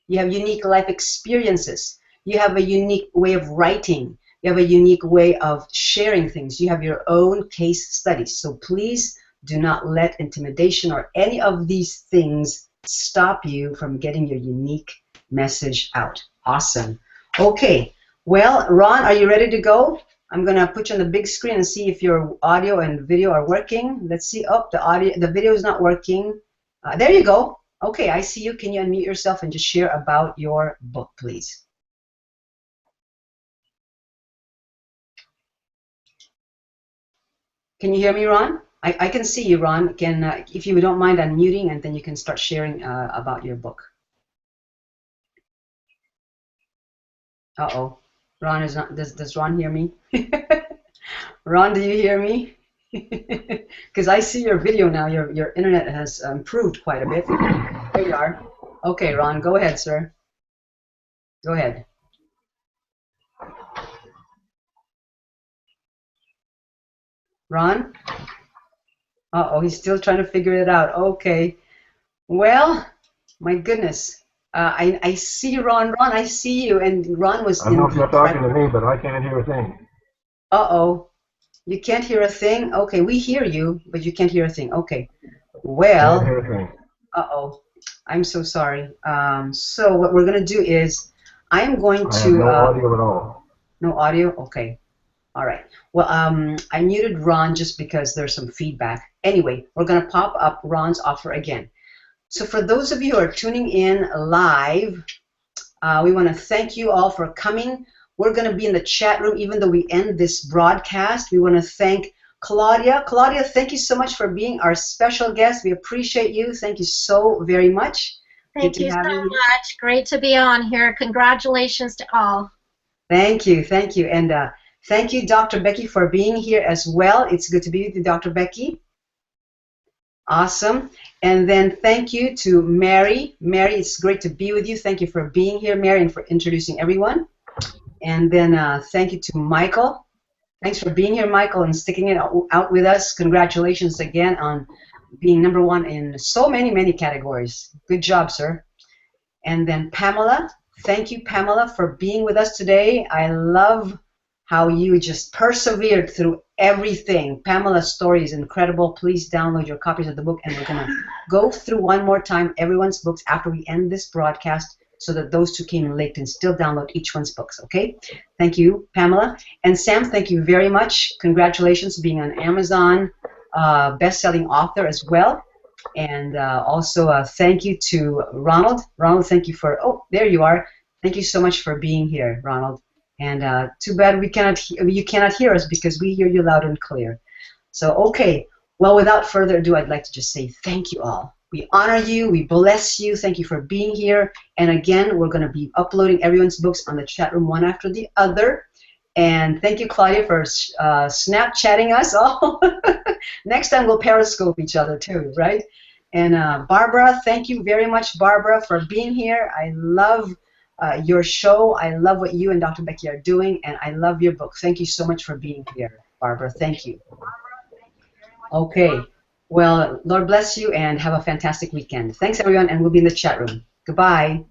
You have unique life experiences. You have a unique way of writing. You have a unique way of sharing things. You have your own case studies. So please do not let intimidation or any of these things stop you from getting your unique message out. Awesome. Okay. Well, Ron, are you ready to go? I'm going to put you on the big screen and see if your audio and video are working. Let's see. Oh, the video is not working. There you go. Okay, I see you. Can you unmute yourself and just share about your book, please? Can you hear me, Ron? I can see you, Ron. Can if you don't mind unmuting, and then you can start sharing about your book. Uh-oh. Ron is not. Does Ron hear me? Ron, do you hear me? Because I see your video now. Your internet has improved quite a bit. There you are. Okay, Ron, go ahead, sir. Go ahead. Ron? Uh-oh, he's still trying to figure it out. Okay. Well, my goodness. I see Ron. Ron, I see you. And Ron was I don't know if you're talking to me, but I can't hear a thing. Uh-oh. You can't hear a thing? Okay, we hear you, but you can't hear a thing. Okay. Well. Can't hear a thing. Uh-oh. I'm so sorry. So what we're going to do is I'm going to... I have no audio at all. No audio? Okay. All right. Well, I muted Ron just because there's some feedback. Anyway, we're going to pop up Ron's offer again. So for those of you who are tuning in live, we want to thank you all for coming. We're going to be in the chat room even though we end this broadcast. We want to thank Claudia. Claudia, thank you so much for being our special guest. We appreciate you. Thank you so very much. Thank you so much. Great to be on here. Congratulations to all. Thank you. Thank you. And thank you, Dr. Becky, for being here as well. It's good to be with you, Dr. Becky. Awesome. And then thank you to Mary. Mary, it's great to be with you. Thank you for being here, Mary, and for introducing everyone. And then thank you to Michael. Thanks for being here, Michael, and sticking it out with us. Congratulations again on being #1 in so many categories. Good job, sir. And then Pamela. Thank you, Pamela, for being with us today. I love how you just persevered through everything. Pamela's story is incredible. Please download your copies of the book, and we're going to go through one more time everyone's books after we end this broadcast so that those who came in late can still download each one's books, okay? Thank you, Pamela. And Sam, thank you very much. Congratulations being an Amazon best-selling author as well. And also thank you to Ronald. Ronald, thank you for, oh, there you are. Thank you so much for being here, Ronald. And too bad you cannot hear us because we hear you loud and clear. So, okay. Well, without further ado, I'd like to just say thank you all. We honor you. We bless you. Thank you for being here. And again, we're going to be uploading everyone's books on the chat room one after the other. And thank you, Claudia, for Snapchatting us all. Next time we'll Periscope each other too, right? And Barbara, thank you very much, Barbara, for being here. I love your show. I love what you and Dr. Becky are doing, and I love your book. Thank you so much for being here, Barbara. Thank you. Okay. Well, Lord bless you, and have a fantastic weekend. Thanks, everyone, and we'll be in the chat room. Goodbye.